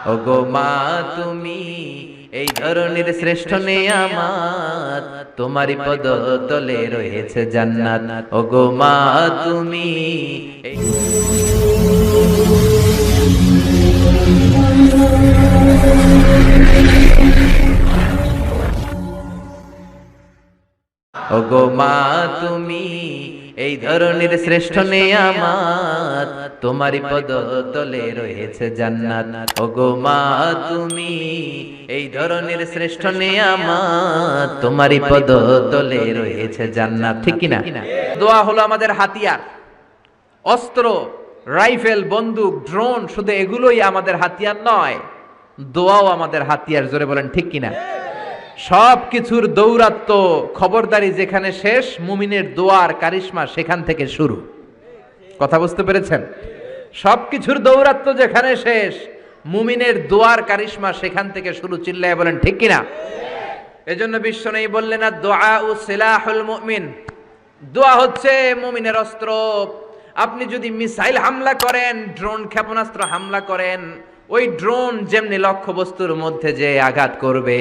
ওগো মা তুমি এই ধরনের শ্রেষ্ঠ নেয়ামত, তোমারই পদ তলে রয়েছে জান্নাত। ওগো মা তুমি ওগো মা তুমি এই ধরনের শ্রেষ্ঠ নেয়ামত, তোমারই পদ তলে রয়েছে জান্নাত। ওগো মা তুমি এই ধরনের শ্রেষ্ঠ নেয়ামত, তোমারই পদ তলে রয়েছে জান্নাত। ঠিক কিনা? দোয়া হলো আমাদের হাতিয়ার। অস্ত্র, রাইফেল, বন্দুক, ড্রোন, শুধু এগুলোই আমাদের হাতিয়ার নয়, দোয়াও আমাদের হাতিয়ার। জোরে বলেন ঠিক কিনা? সব কিছুর দৌরাত্ম্য, খবরদারি যেখানে শেষ, মুমিনের দোয়ার কারিশমা সেখান থেকে শুরু। কথা বুঝতে পেরেছেন? সব কিছুর দৌরাত্ম্য যেখানে শেষ, মুমিনের দোয়ার কারিশমা সেখান থেকে শুরু। চিল্লায় বলেন ঠিক কিনা? এজন্য বিশ্বনবী বললেন, দুআউ সিলাহুল মুমিন, দোয়া হচ্ছে মুমিনের অস্ত্র। আপনি যদি মিসাইল হামলা করেন, ড্রোন ক্ষেপণাস্ত্র হামলা করেন, ওই ড্রোন যেমনি লক্ষ্যবস্তুর মধ্যে যে আঘাত করবে,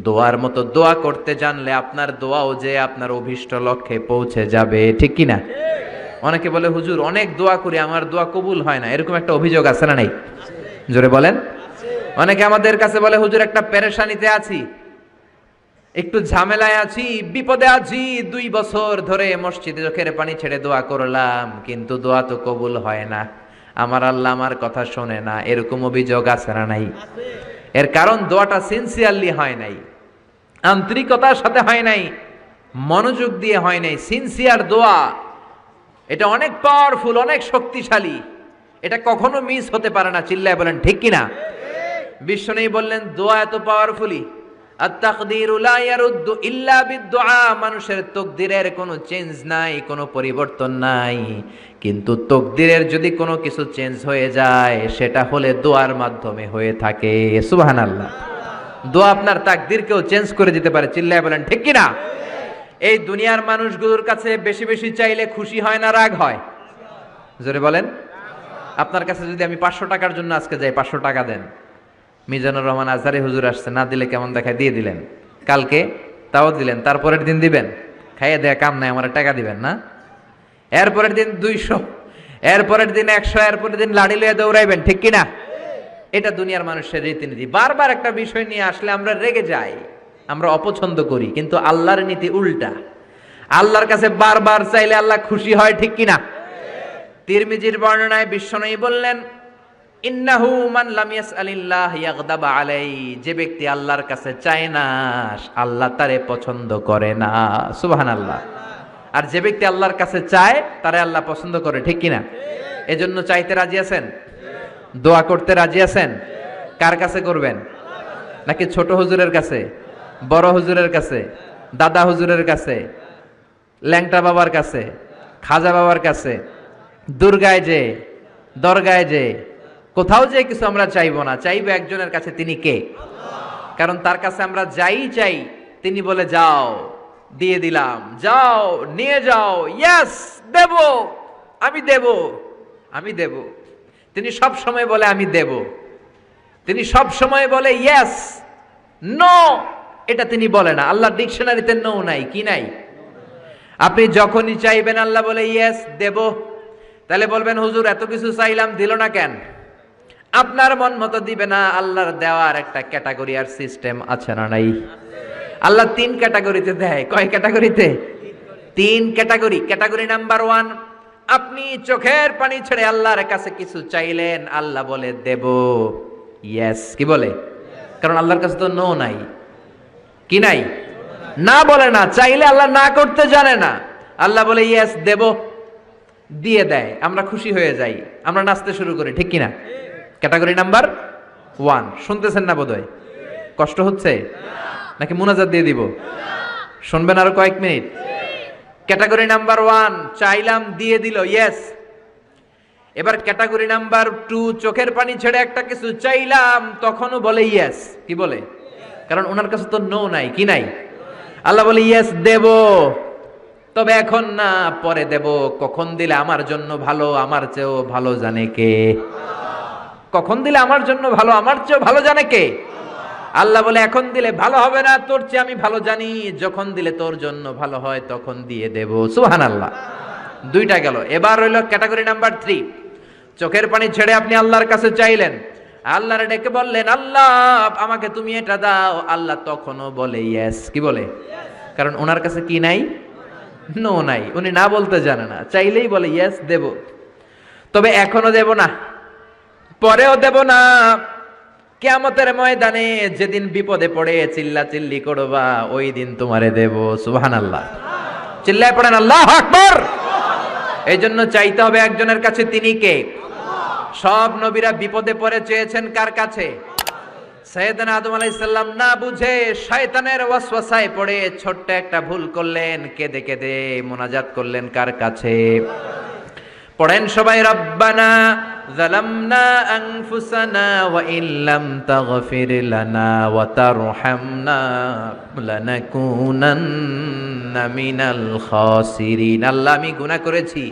দোয়ার মতো দোয়া করতে জানলে আপনার দোয়াও যে আপনার অভিষ্ট লক্ষ্যে পৌঁছে যাবে। ঠিক কিনা? অনেকে বলে, হুজুর অনেক দোয়া করি, আমার দোয়া কবুল হয় না, এরকম একটা অভিযোগ আছে না নাই? জোরে বলেন। অনেকে আমাদের কাছে বলে, হুজুর একটা পেরেশানিতে আছি, একটু ঝামেলায় আছি, বিপদে আছি, 2 বছর ধরে মসজিদে চোখের পানি ছেড়ে দোয়া করলাম, কিন্তু দোয়া তো কবুল হয় না, আমার আল্লাহ আমার কথা শোনে না, এরকম অভিযোগ আছে না নাই? এর কারণ দোয়াটা সিনসিয়ারলি হয় নাই, আন্তরিকতার সাথে হয় নাই, মনোযোগ দিয়ে হয় নাই। সিনসিয়ার দোয়া এটা অনেক পাওয়ারফুল, অনেক শক্তিশালী, এটা কখনো মিস হতে পারে না। চিল্লায় বলেন ঠিক কিনা? বিশ্বনবী বললেন, দোয়া এত পাওয়ারফুলি, আত-তাকদীরু লা ইয়ারুদ্দু ইল্লা বিদ-দুআ, মানুষের তাকদীরের কোনো চেঞ্জ নাই, কোনো পরিবর্তন নাই, কিন্তু তাকদীরের যদি কোনো কিছু চেঞ্জ হয়ে যায়, সেটা হলে দোয়ার মাধ্যমে হয়ে থাকে। সুবহানাল্লাহ। দোয়া আপনার তাকদীরকেও চেঞ্জ করে দিতে পারে। চিল্লায় বলেন ঠিক কিনা? এই দুনিয়ার মানুষগুলোর কাছে বেশি বেশি চাইলে খুশি হয় না রাগ হয়? জোরে বলেন। আপনার কাছে যদি আমি 500 টাকার জন্য আজকে যাই, 500 টাকা দেন, মিজানুর রহমান আজহারি হুজুর আসছে, না দিলে কেমন দেখায়, দিয়ে দিলেন, কালকে তাও দিলেন, তারপরের দিন দিবেন, খাইয়ে দেয়া কাম নাই, আমার টাকা দিবেন না, এরপরের দিন 200, এরপরের দিন 100, এরপরের দিন লাড়ি লইয়া দৌড়াইবেন। ঠিক কিনা? এটা দুনিয়ার মানুষের রীতিনীতি। বারবার একটা বিষয় নিয়ে আসলে আমরা রেগে যাই, আমরা অপছন্দ করি, কিন্তু আল্লাহর নীতি উল্টা। আল্লাহর কাছে বারবার চাইলে আল্লাহ খুশি হয়। ঠিক কিনা? তিরমিজির বর্ণনায় বিশ্বনবী বললেন, ইন্নাহু মান লাম ইয়াসআলিল্লাহ ইয়াগদাব আলাইহি, যে ব্যক্তি আল্লাহর কাছে চায় না, আল্লাহ তারে পছন্দ করে না। সুবহানাল্লাহ। আর যে ব্যক্তি আল্লাহর কাছে চায়, তারে আল্লাহ পছন্দ করে। ঠিক কিনা? এজন্য চাইতে রাজি আছেন? দোয়া করতে রাজি আছেন? কার কাছে করবেন? নাকি ছোট হুজুরের কাছে, বড় হুজুরের কাছে, দাদা হুজুরের কাছে, ল্যাংটা বাবার কাছে, খাজা বাবার কাছে, দুর্গায় যে, দরগায় যে, কোথাও যে কিছু আমরা চাইবো না, চাইবো একজনের কাছে। তিনি কে? কারণ তার কাছে আমরা যাই চাই, তিনি বলে যাও, দিয়ে দিলাম, যাও নিয়ে যাও, ইয়েস দেব, আমি দেব, আমি দেব। তিনি সব সময় বলে আমি দেব, তিনি সব সময় বলে ইয়েস, নো এটা তিনি বলে না। আল্লাহ ডিকশনারিতে নো নাই। কি নাই? আপনি যখনই চাইবেন আল্লাহ বলে ইয়েস দেব। তাহলে বলবেন, হুজুর এত কিছু চাইলাম দিল না কেন? আপনার মন মতো দিবে না, আল্লাহর দেওয়ার একটা ক্যাটাগরি আর সিস্টেম আছে না নাই? আল্লাহ 3 ক্যাটাগরিতে দেয়। কয় ক্যাটাগরিতে? 3 ক্যাটাগরি। ক্যাটাগরি নাম্বার 1, আপনি চোখের পানি ছেড়ে আল্লাহর কাছে কিছু চাইলেন, আল্লাহ বলে দেব, ইয়েস। কি বলে? কারণ আল্লাহর কাছে তো নো নাই। কি নাই? না বলে না। চাইলে আল্লাহ না করতে জানে না, আল্লাহ বলে ইয়েস দেব, দিয়ে দেয়, আমরা খুশি হয়ে যাই, আমরা নাচতে শুরু করি। ঠিক কিনা? Category number 1। শুনতেছেন না বোধহয়? কষ্ট হচ্ছে নাকি মুনাজাত দিয়ে দিব? শুনবেন আরো কয়েক মিনিট? ক্যাটাগরি নাম্বার 1, চাইলাম দিয়ে দিল, ইয়েস। এবার ক্যাটাগরি নাম্বার 2, চোখের পানি ছেড়ে একটা কিছু চাইলাম, তখনও বলে ইয়েস। কি বলে? কারণ ওনার কাছে তো নো নাই। কি নাই? আল্লাহ বলে ইয়েস দেব, তবে এখন না, পরে দেব। কখন দিলে আমার জন্য ভালো, আমার চেয়েও ভালো জানে কে? কখন দিলে আমার জন্য ভালো, আমার চেয়ে ভালো জানে কে? আল্লাহ বলে এখন দিলে ভালো হবে না, তোর চেয়ে আমি ভালো জানি, যখন দিলে তোর জন্য ভালো হয় তখন দিয়ে দেব। সুবহানাল্লাহ। দুইটা গেল। এবার হইল ক্যাটাগরি নাম্বার 3। চোখের পানি ছেড়ে আপনি আল্লাহর কাছে চাইলেন, আল্লাহর ডেকে বললেন আল্লাহ আমাকে তুমি এটা দাও। আল্লাহ তখনও বলে ইয়েস। কি বলে? কারণ ওনার কাছে কি নাই? নো নাই। উনি না বলতে জানে না, চাইলেই বলে ইয়েস দেব। তবে এখনো দেব না, পরেও দেব না। কিয়ামতের ময়দানে যেদিন বিপদে পড়ে চিল্লা চিল্লি করবা, ওই দিন তোমারে দেব। সুবহানাল্লাহ। চিল্লায় পড়েন আল্লাহু আকবার। এই জন্য চাইতে হবে একজনের কাছে, তিনি কে? সব নবীরা বিপদে পড়ে চেয়েছেন কার কাছে? সাইয়েদনা আদম আলাইহিস সালাম না বুঝে শয়তানের ওয়াসওয়াসায় পড়ে ছোট্ট একটা ভুল করলেন, কেঁদে কেঁদে মুনাজাত করলেন কার কাছে? পড়েন সবাই, রব্বানা যালামনা আনফুসানা ওয়া ইল্লাম তাগফির লানা ওয়া তারহামনা লানাকুনান্না মিনাল খাসিরিন। আল্লাহ আমি গুনাহ করেছি,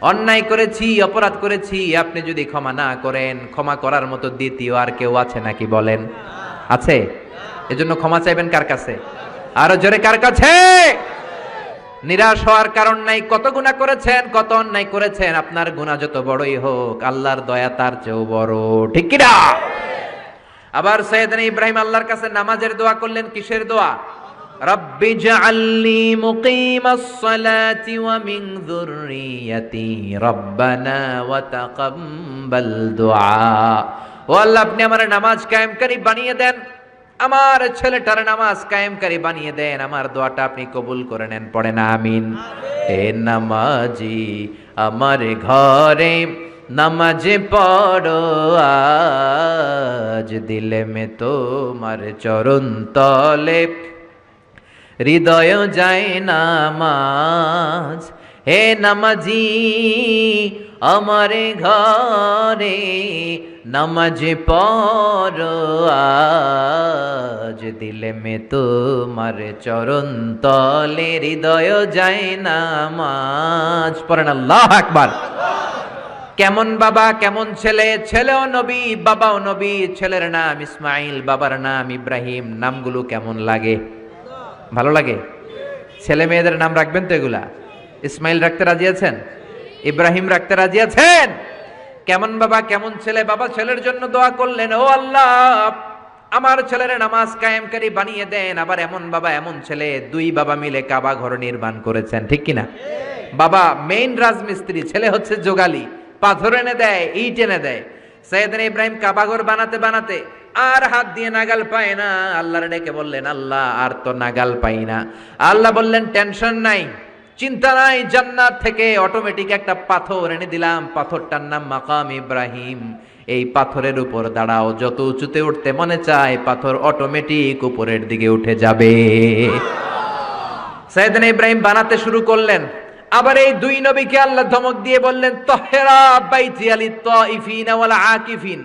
অন্যায় করেছি, অপরাধ করেছি, আপনি যদি ক্ষমা না করেন, ক্ষমা করার মতো দ্বিতীয় আর কেউ আছে নাকি বলেন? আছে? এজন্য ক্ষমা চাইবেন কার কাছে? আরো জোরে কার কাছে? নিরাশ হওয়ার কারণ নাই। কত গুনাহ করেছেন, কত অন্যায় করেছেন, আপনার গুনাহ যত বড়ই হোক আল্লাহর দয়া তার চেয়েও বড়। ঠিক কি না? আবার সাইয়েদনা ইব্রাহিম আল্লাহর কাছে নামাজের দোয়া করলেন। কিসের দোয়া? রব্বি জাআলনি মুকিমাস সালাতি ওয়া মিন যুররিয়াতি রব্বানা ওয়া তাকাব্বাল দুআ। ও আল্লাহ আপনি আমার নামাজ কায়েমকারী বানিয়ে দেন, আমার ছেলেটার নামাজ কায়েমকারী বানিয়ে দেন, আমার দোয়াটা আপনি কবুল করে নেন। পড়েন আমিন। হে নামাজি আমার ঘরে নামাজে পড়ো আজ, দিলে মে তোমার চরণ তলে হৃদয় যায় নামাজ। হে নামাজি আমার ঘরে নামাজে পড়ো আজ, দিলে মে তোমার চরণ তলে হৃদয় যায় নামাজ। পড়েন আল্লাহু আকবার। কেমন বাবা কেমন ছেলে, ছেলেও নবী বাবাও নবী। ছেলের নাম ইসমাইল, বাবার নাম ইব্রাহিম। নামগুলো কেমন লাগে? ভালো লাগে? ছেলে মেয়েদের নাম রাখবেন তো এগুলা? ইসমাইল রাখতে রাজি আছেন? ইব্রাহিম রাখতে রাজি আছেন? কেমন বাবা কেমন ছেলে। বাবা ছেলের জন্য দোয়া করলেন, ও আল্লাহ আমার ছেলের নামাজ কায়েমকারী বানিয়ে দেন। আবার এমন বাবা এমন ছেলে, দুই বাবা মিলে কাবা ঘর নির্মাণ করেছেন। ঠিক কিনা? বাবা মেইন রাজমিস্ত্রি, ছেলে হচ্ছে যোগালী, পাথর এনে দেয়, ইট এনে দেয়। সাইয়েদনা ইব্রাহিম কাবা ঘর বানাতে বানাতে আর হাত দিয়ে নাগাল পায় না। আল্লাহর ডেকে বললেন আল্লাহ আর তো নাগাল পাই না। আল্লাহ বললেন টেনশন নাই, চিন্তা নাই, জান্নাত থেকে অটোমেটিক একটা পাথর এনে দিলাম, পাথরটার নাম মাকাম ইব্রাহিম। এই পাথরের উপর দাঁড়াও, যত উঁচুতে উঠতে মনে চায় পাথর অটোমেটিক উপরের দিকে উঠে যাবে। সাইয়েদনা ইব্রাহিম বানাতে শুরু করলেন। আবার এই দুই নবীকে আল্লাহ ধমক দিয়ে বললেন তাহরা বাইতি আলিত তাইফিন ওয়াল আকিফিন।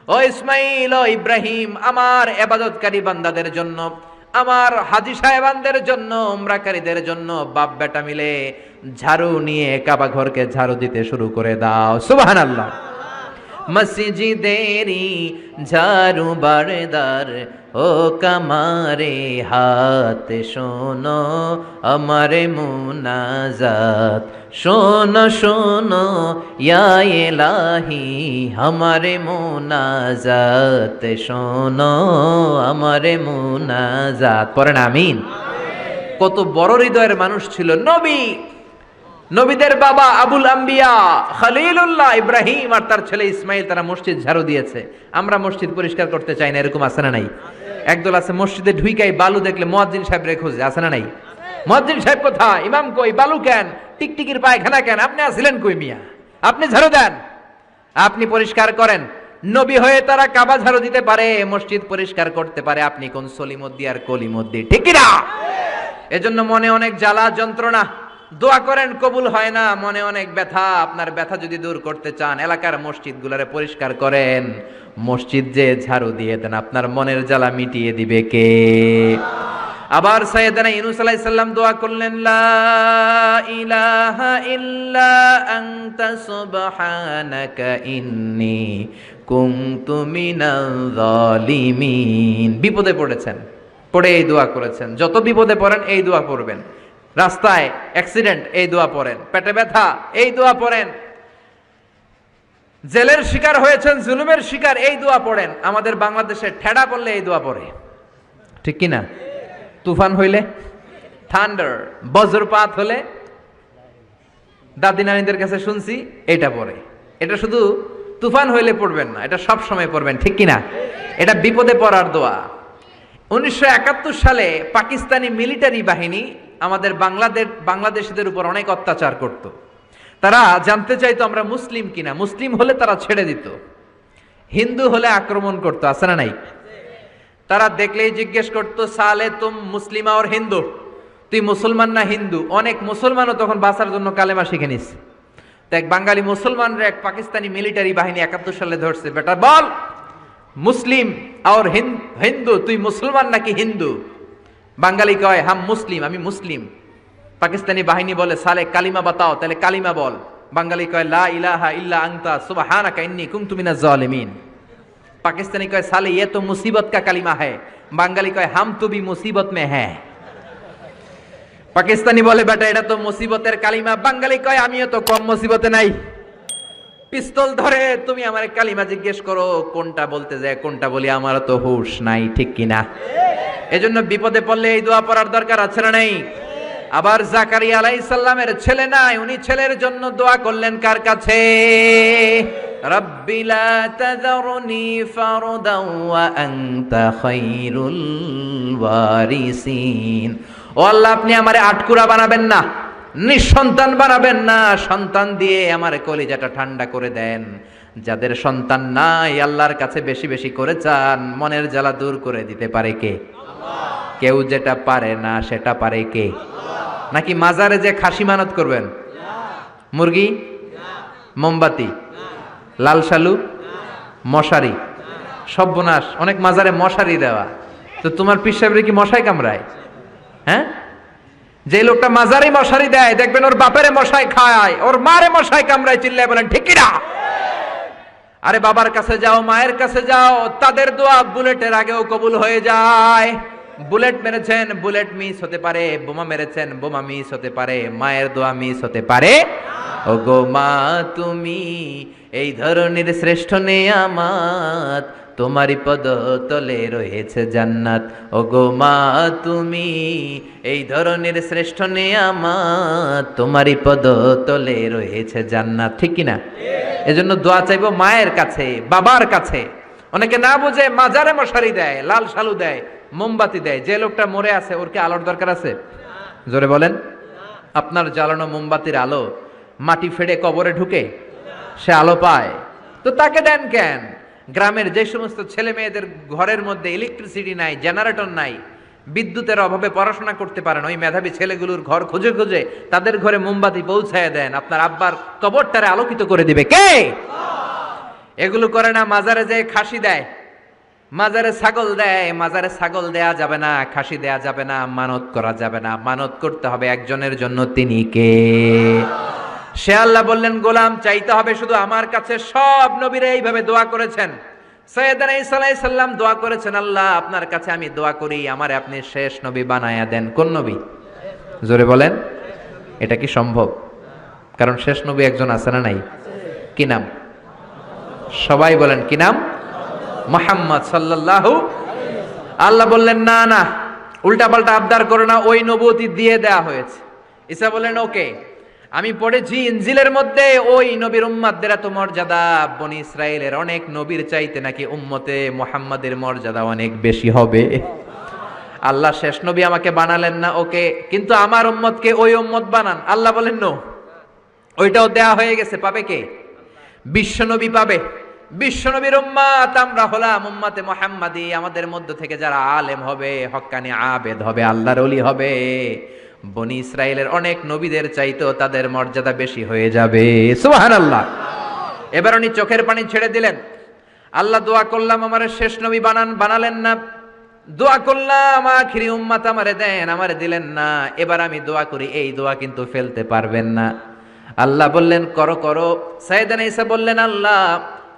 ও ইসমাইল ও ইব্রাহিম আমার ইবাদতকারী বান্দাদের জন্য, আমার হাজী সাহেবানদের জন্য, উমরাকারীদের জন্য বাপ বেটা মিলে ঝাড়ু নিয়ে কাবা ঘরকে ঝাড়ু দিতে শুরু করে দাও। সুবহানাল্লাহ। মসজিদেরি ঝাড়ু বারদার ও কামারে হাত শোনো আমারে মুনাজাত, শোনো শোনো ইয়া ইলাহি আমারে মুনাজাত, শোনো আমারে মুনাজাত। পড়েন আমিন। কত বড় হৃদয়ের মানুষ ছিল নবী, নবীদের বাবা আবুল আম্বিয়া খলিলুল্লাহ ইব্রাহিম আর তার ছেলে ইসমাইল, তারা মসজিদ ঝাড়ু দিয়েছে। আমরা মসজিদ পরিষ্কার করতে চাই না, এরকম আছে না নাই? একদল আছে মসজিদে ঢুইকাই বালু দেখলে মুয়াজ্জিন সাহেব রে খোঁজে, আছে না নাই? মুয়াজ্জিন সাহেব কোথায়, ইমাম কই, বালু কেন, টিকটিকির পায়খানা কেন, আপনি আসলেন কই মিয়া? আপনি ঝাড়ু দেন, আপনি পরিষ্কার করেন। নবী হয়ে তারা কাবা ঝাড়ু দিতে পারে, মসজিদ পরিষ্কার করতে পারে, আপনি কোন সলিমদ্দি আর কলিমদ্দি? ঠিক কি না? এজন্য মনে অনেক জ্বালা যন্ত্রণা, দোয়া করেন কবুল হয় না, মনে অনেক ব্যথা। আপনার ব্যথা যদি দূর করতে চান এলাকার মসজিদগুলোরে পরিষ্কার করেন, মসজিদ যে ঝাড়ু দিয়ে দেন, আপনার মনের জ্বালা মিটিয়ে দিবে কে? আবার সাইয়েদনা ইউনূস আলাইহিস সালাম দোয়া করলেন, লা ইলাহা ইল্লা আনতা সুবহানাকা ইন্নী কুনতু মিনাজ জালিমিন। বিপদে পড়েছেন, পড়ে এই দোয়া করেছেন। যত বিপদে পড়েন এই দোয়া পড়বেন। রাস্তায় অ্যাক্সিডেন্ট, এই দোয়া পড়েন। পেটে ব্যথা, এই দোয়া পড়েন। জেলের শিকার হয়েছেন, জুলুমের শিকার, এই দোয়া পড়েন। আমাদের বাংলাদেশে ঠেডা পড়লে এই দোয়া পড়ে, ঠিক কিনা? তুফান হইলে, থান্ডার, বজ্রপাত হলে, দাদি নানীদের কাছে শুনছি এটা পড়ে। এটা শুধু তুফান হইলে পড়বেন না, এটা সব সময় পড়বেন, ঠিক কিনা? এটা বিপদে পড়ার দোয়া। 1971 সালে পাকিস্তানি মিলিটারি বাহিনী আমাদের বাংলাদেশিদের উপর অনেক অত্যাচার করত। তারা জানতে চাইতো আমরা মুসলিম কিনা। মুসলিম হলে তারা ছেড়ে দিত, হিন্দু হলে আক্রমণ করতো, আছে না নাই? তারা দেখলেই জিজ্ঞেস করতো, সালে তুম মুসলিমা ওর হিন্দু, তুই মুসলমান না হিন্দু? অনেক মুসলমানও তখন বাঁচার জন্য কালেমা শিখে নিস। তো এক বাঙালি মুসলমানরা এক পাকিস্তানি মিলিটারি বাহিনী 71 সালে ধরছে, বেটা বল মুসলিম আর হিন্দু, তুই মুসলমান নাকি হিন্দু? বাঙালি কয় হাম মুসলিম, আমি মুসলিম। পাকিস্তানি বাহিনী বলে, সালে কালিমা বাতাও, তাহলে কালিমা বল। বাঙালি কয় লা ইলাহা ইল্লা আনতা সুবহানাকা ইন্নী কুনতু মিনাজ জালিমিন। পাকিস্তানি কয় সালে ये तो मुसीबत का कलिमा है। বাঙালি কয় হাম তো भी मुसीबत में है। পাকিস্তানি বলে, বেটা এটা তো মুসিবতের কালিমা। বাঙালি কয় আমিও তো কম মুসিবতে নাই। পিস্তল ধরে তুমি আমার কালিমা জিজ্ঞেস করো, কোনটা বলতে যায় কোনটা বলি, আমার তো হুঁশ নাই, ঠিক কিনা? এজন্য বিপদে পড়লে এই দোয়া পড়ার দরকার আছে না নাই? আবার জাকারিয়া আলাইহিস সালামের ছেলে নাই, উনি ছেলের জন্য দোয়া করলেন কার কাছে? রাব্বি লা তাযারনি ফারদান ওয়া আনতা খায়রুল ওয়ারিসিন। ও আল্লাহ, আপনি আমারে আটকুরা বানাবেন না, নিঃসন্তান বানাবেন না, সন্তান দিয়ে আমার কলিজাটা ঠান্ডা করে দেন। যাদের সন্তান নাই আল্লাহর কাছে বেশি বেশি করে চান, মনের জ্বালা দূর করে দিতে পারে কে? কেউ যেটা পারে না সেটা পারে কে? নাকি মাজারে যে খাসি মানত করবেন? মুরগি, মোমবাতি, লাল শালু, মশারি, সর্বনাশ। অনেক মাজারে মশারি দেওয়া। তো তোমার পীর সাহেবের কি মশাই কামড়ায়? হ্যাঁ, যে লোকটা মাজারে মশারি দেয় দেখবেন ওর বাপেরে মশাই খায়, ওর মারে মশাই কামড়ায়। চিল্লায় বলেন ঠিক কিনা? আরে বাবার কাছে যাও, মায়ের কাছে যাও, তাদের দোয়া বুলেটের আগেও কবুল হয়ে যায়। বুলেট মেরেছেন, বুলেট মিস হতে পারে। বোমা মেরেছেন, বোমা মিস হতে পারে। মায়ের দোয়া মিস হতে পারে? ওগো মা তুমি এই ধরনের শ্রেষ্ঠ নেয়ামত, তোমারই পদ তলে রয়েছে জান্নাত। ওগো মা তুমি এই ধরনের শ্রেষ্ঠ নেয়ামত, তোমারই পদ তলে রয়েছে জান্নাত, ঠিক কিনা? এজন্য দোয়া চাইবো মায়ের কাছে, বাবার কাছে। অনেকে না বুঝে মাজারে মশারি দেয়, লাল শালু দেয়, মোমবাতি দেয়। যে লোকটা মরে আছে ওর কি আলোর দরকার আছে? জোরে বলেন। আপনার জ্বালানো মোমবাতির আলো মাটি ফেড়ে কবরে ঢুকে সে আলো পায়, তো তাকে দেন কেন? গ্রামের যে সমস্ত ছেলে মেয়েদের ঘরের মধ্যে ইলেকট্রিসিটি নাই, জেনারেটর নাই, বিদ্যুতের অভাবে পড়াশোনা করতে পারেন, ওই মেধাবী ছেলেগুলোর ঘর খুঁজে খুঁজে তাদের ঘরে মোমবাতি পৌঁছায় দেন। আপনার আব্বার কবরটারে আলোকিত করে দিবে কে? এগুলো করে না। মাজারে যে খাসি দেয়, মাজারে ছাগল দেয়। মাজারে ছাগল দেয়া যাবে না, খাসি দেয়া যাবে না, মানত করা যাবে না। মানত করতে হবে একজনের জন্য, তিনি কে? সে আল্লাহ বললেন, গোলাম চাইতে হবে শুধু আমার কাছে। সব নবীরা এইভাবে দোয়া করেছেন। সাইয়েদনা ঈসা আলাইহিস সালাম দোয়া করেছেন, আল্লাহ আপনার কাছে আমি দোয়া করি আমারে আপনি শেষ নবী বানায়া দেন। কোন নবী? জোরে বলেন। এটা কি সম্ভব? কারণ শেষ নবী একজন আছে না নাই? কি নাম? সবাই বলেন কি নাম? মুহাম্মদ সাল্লাল্লাহু। আল্লাহ বললেন না না, উল্টা পাল্টা আবদার করো না, ওই নবুয়তি দিয়ে দেয়া হয়েছে। ঈসা বললেন ওকে, আমি পড়েছি ইনজিলের মধ্যে ওই নবীর উম্মতদের এত মর্যাদা, বনি ইসরাইলের অনেক নবীর চাইতে নাকি উম্মতে মুহাম্মাদের মর্যাদা অনেক বেশি হবে। আল্লাহ শেষ নবী আমাকে বানালেন না, ওকে, কিন্তু আমার উম্মতকে ওই উম্মত বানান। আল্লাহ বলেন নো, ওইটাও দেয়া হয়ে গেছে। পাবে কে? বিশ্ব নবী পাবে। বিশ্বনবীর উম্মত আমরা হলাম উম্মতে মুহাম্মাদি। আমাদের মধ্য থেকে যারা আলেম হবে, হক্কানি আবেদ হবে, আল্লাহর ওলি হবে, বনি ইসরাইলের অনেক নবীদের চাইতেও তাদের মর্যাদা বেশি হয়ে যাবে। সুবহানাল্লাহ। এবার উনি চোখের পানি ছেড়ে দিলেন। আল্লাহ দোয়া করলাম আমার শেষ নবী বানান, বানালেন না। দোয়া করলাম আখিরি উম্মত আমারে দেন, আমারে দিলেন না, এবার আমি দোয়া করি, এই দোয়া কিন্তু ফেলতে পারবেন না। আল্লাহ বললেন করো করো। সাইয়েদনা ঈসা বললেন আল্লাহ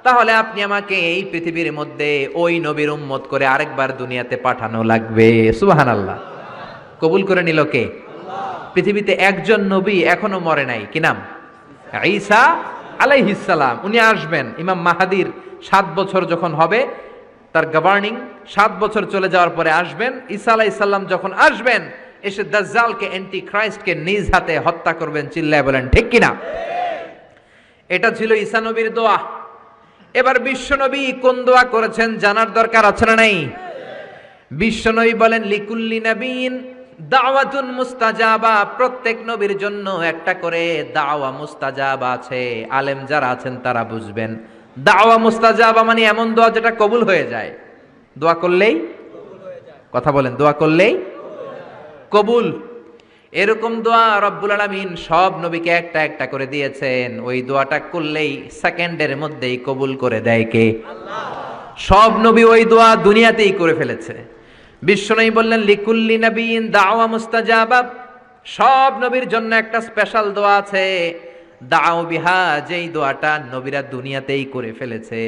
তাহলে আপনি আমাকে এই পৃথিবীর মধ্যে ওই নবীর উম্মত করে আরেকবার দুনিয়াতে পাঠানো লাগবে। সুবহানাল্লাহ। কবুল করে নিল কে? পৃথিবীতে একজন নবী এখনো মরে নাই, কি নাম? ঈসা আলাইহিস সালাম। উনি আসবেন, ইমাম মাহাদির 7 বছর যখন হবে, তার গভর্নিং 7 বছর চলে যাওয়ার পরে আসবেন। ঈসা আলাইহিস সালাম যখন আসবেন, এসে দাজ্জালকে, অ্যান্টি খ্রাইস্টকে নিজ হাতে হত্যা করবেন। চিল্লায় বলেন ঠিক কিনা? এটা ছিল ঈসা নবীর দোয়া। এবার বিশ্বনবী কোন দোয়া করেছেন জানার দরকার আছে না নাই? বিশ্বনবী বলেন লিকুল্লি নবীন দাওয়াতুন মুস্তাজাবা, প্রত্যেক নবীর জন্য একটা করে দাওয়া মুস্তাজাবা আছে। আলেম যারা আছেন তারা বুঝবেন, দাওয়া মুস্তাজাবা মানে এমন দোয়া যেটা কবুল হয়ে যায়। দোয়া করলেই, কথা বলেন, দোয়া করলেই কবুল। এরকম দোয়া রব্বুল আলামিন সব নবীকে একটা একটা করে দিয়েছেন। ওই দোয়াটা করলেই সেকেন্ডের মধ্যেই কবুল করে দেয় কে? আল্লাহ। সব নবী ওই দোয়া দুনিয়াতেই করে ফেলেছে। বিশ্বনবী বললেন লিকুল্লি নবীন দাওয়া মুস্তাজাবা, সব নবীর জন্য একটা স্পেশাল দোয়া আছে, দাও বিহা, যেই দোয়াটা নবীরা দুনিয়াতেই করে ফেলেছে।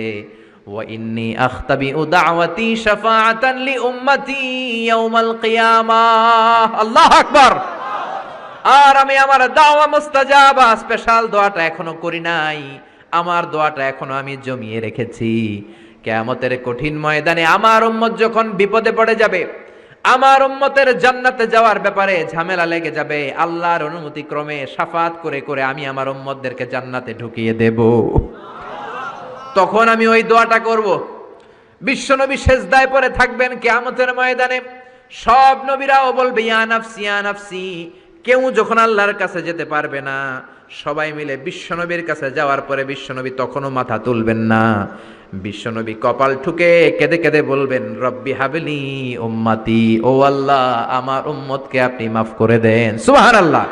ওয়া ইন্নী আখতাবিউ দাওয়াতি শাফাআতান লি উম্মতি ইয়াউমাল কিয়ামাহ। আল্লাহু আকবার। আর আমি আমার দাওয়া মুস্তাজাবা স্পেশাল দোয়াটা এখনো করি নাই, আমার দোয়াটা এখনো আমি জমিয়ে রেখেছি। কিয়ামতের কঠিন ময়দানে আমার উম্মত যখন বিপদে পড়ে যাবে, আমার উম্মতের জান্নাতে যাওয়ার ব্যাপারে ঝামেলা লেগে যাবে, আল্লাহর অনুমতি ক্রমে শাফাত করে করে আমি আমার উম্মতদেরকে জান্নাতে ঢুকিয়ে দেব। তখন আমি ওই দোয়াটা করব। বিশ্বনবী সেজদায় পড়ে থাকবেন কিয়ামতের ময়দানে, সব নবীরাও বলবে ইয়া নাফসি ইয়া নাফসি। কেউ যখন আল্লাহর কাছে যেতে পারবে না, সবাই মিলে বিশ্বনবীর কাছে যাওয়ার পরে বিশ্বনবী তখনও মাথা তুলবেন না। বিশ্বনবী কপাল ঠুকে কেঁদে কেঁদে বলবেন রব্বি হাবলি উম্মতি, ও আল্লাহ আমার উম্মতকে আপনি মাফ করে দেন। সুবহানাল্লাহ।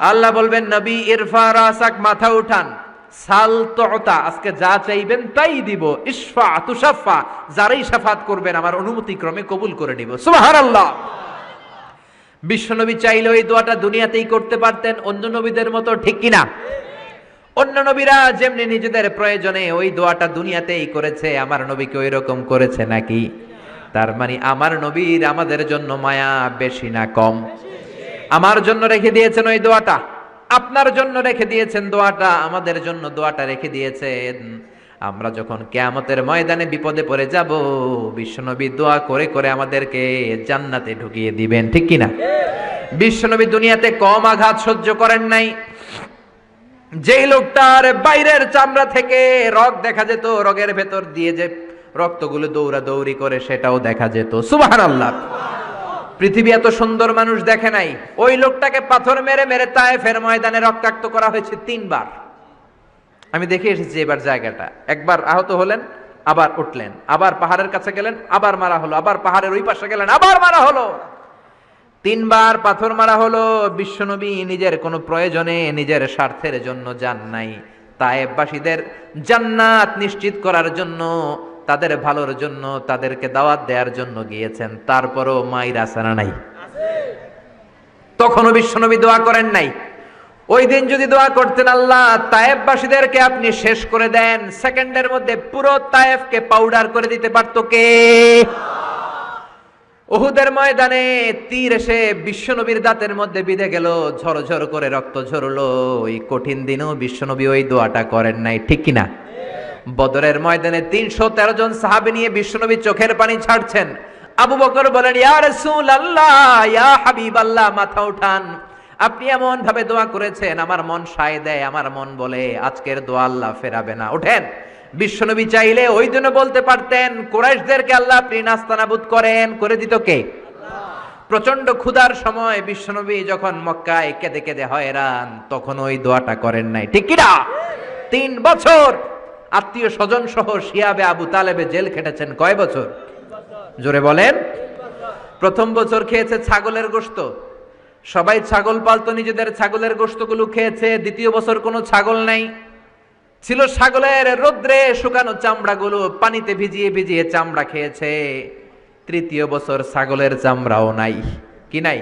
আল্লাহ বলবেন নবী ইরফা রাসাক, মাথা উঠান, সাল তুতা, আজকে যা চাইবেন তাই দিব, ইশফা তুশাফা, যারাই শাফাত করবেন আমার অনুমতি ক্রমে কবুল করে নিব। সুবহানাল্লাহ। বিশ্বনবী চাইলে ওই দোয়াটা দুনিয়াতেই করতে পারতেন অন্য নবীদের মতো, ঠিক কিনা? অন্য নবীরা যেমনি নিজেদের প্রয়োজনে ওই দোয়াটা দুনিয়াতেই করেছে, আমার নবীকে ওই রকম করেছে নাকি? তার মানে আমার নবীর আমাদের জন্য মায়া বেশি না কম? আমার জন্য রেখে দিয়েছেন ওই দোয়াটা, আপনার জন্য রেখে দিয়েছেন দোয়াটা, আমাদের জন্য দোয়াটা রেখে দিয়েছেন। আমরা যখন কিয়ামতের ময়দানে বিপদে পড়ে যাব, বিশ্বনবী দোয়া করে করে আমাদেরকে জান্নাতে ঢুকিয়ে দিবেন, ঠিক কিনা? বিশ্বনবী দুনিয়াতে কম আঘাত সহ্য করেন নাই। যেই লোকটার বাইরের চামড়া থেকে রগ দেখা যেত, রগের ভেতর দিয়ে যে রক্তগুলো দৌড়াদৌড়ি করে সেটাও দেখা যেত। সুবহানাল্লাহ। পৃথিবী এত সুন্দর মানুষ দেখে নাই। ওই লোকটাকে পাথর মেরে মেরে তায়েফের ময়দানে রক্তাক্ত করা হয়েছে 3 বার। আমি দেখে এসেছি এবার জায়গাটা। একবার আহত হলেন, আবার উঠলেন, আবার পাহাড়ের কাছে গেলেন, আবার মারা হলো, আবার পাহাড়ের ওই পাশে গেলেন, আবার মারা হলো। 3 বার পাথর মারা হলো। বিশ্বনবী নিজের কোনো প্রয়োজনে, নিজের স্বার্থের জন্য যান নাই, তায়েফবাসীদের জান্নাত নিশ্চিত করার জন্য, তাদের ভালোর জন্য, তাদেরকে দাওয়াত দেওয়ার জন্য গিয়েছেন। তারপরও মাইর আসানা নাই, তখনও বিশ্বনবী দোয়া করেন নাই। ওই দিন যদি দোয়া করতেন আল্লাহ তায়েফবাসীদেরকে আপনি শেষ করে দেন, সেকেন্ডের মধ্যে পুরো তায়েফকে পাউডার করে দিতে পারতো কে? উহুদের ময়দানে তীর এসে বিশ্বনবীর দাঁতের মধ্যে বিঁধে গেল, ঝরঝর করে রক্ত ঝরলো। ওই কঠিন দিনেও বিশ্বনবী ওই দোয়াটা করেন নাই, ঠিক কিনা? বদরের ময়দানে 313 জন সাহাবী নিয়ে বিশ্বনবী চোখের পানি ছাড়ছেন। আবু বকর বলেন ইয়া রাসূলুল্লাহ, ইয়া হাবিবাল্লাহ, মাথা উঠান, আপনি এমন ভাবে দোয়া করেছেন আমার মন সায় দেয়, আমার মন বলে আজকের দোয়া আল্লাহ ফেরাবে না, ওঠেন। বিশ্বনবী চাইলে ওই জন্য বলতে পারতেন কুরাইশদেরকে আল্লাহ আপনি নাস্তানাবুদ করেন, করে দিত কে? প্রচন্ড ক্ষুধার সময় বিশ্বনবী যখন মক্কায় কেঁদে কেঁদে হয়রান, তখন ওই দোয়াটা করেন নাই, ঠিক কিনা? 3 বছর আত্মীয় স্বজন সহ শিয়াবে আবু তালেবে জেল খেটেছেন। কয় বছর? জোরে বলেন। প্রথম বছর খেয়েছে ছাগলের গোশত, সবাই ছাগল পালতো, নিজেদের ছাগলের গোশতগুলো খেয়েছে। দ্বিতীয় বছর কোনো ছাগল নাই, ছিল ছাগলের রোদ্রে শুকানো চামড়াগুলো, পানিতে ভিজিয়ে ভিজিয়ে চামড়া খেয়েছে। তৃতীয় বছর ছাগলের চামড়াও নাই। কি নাই?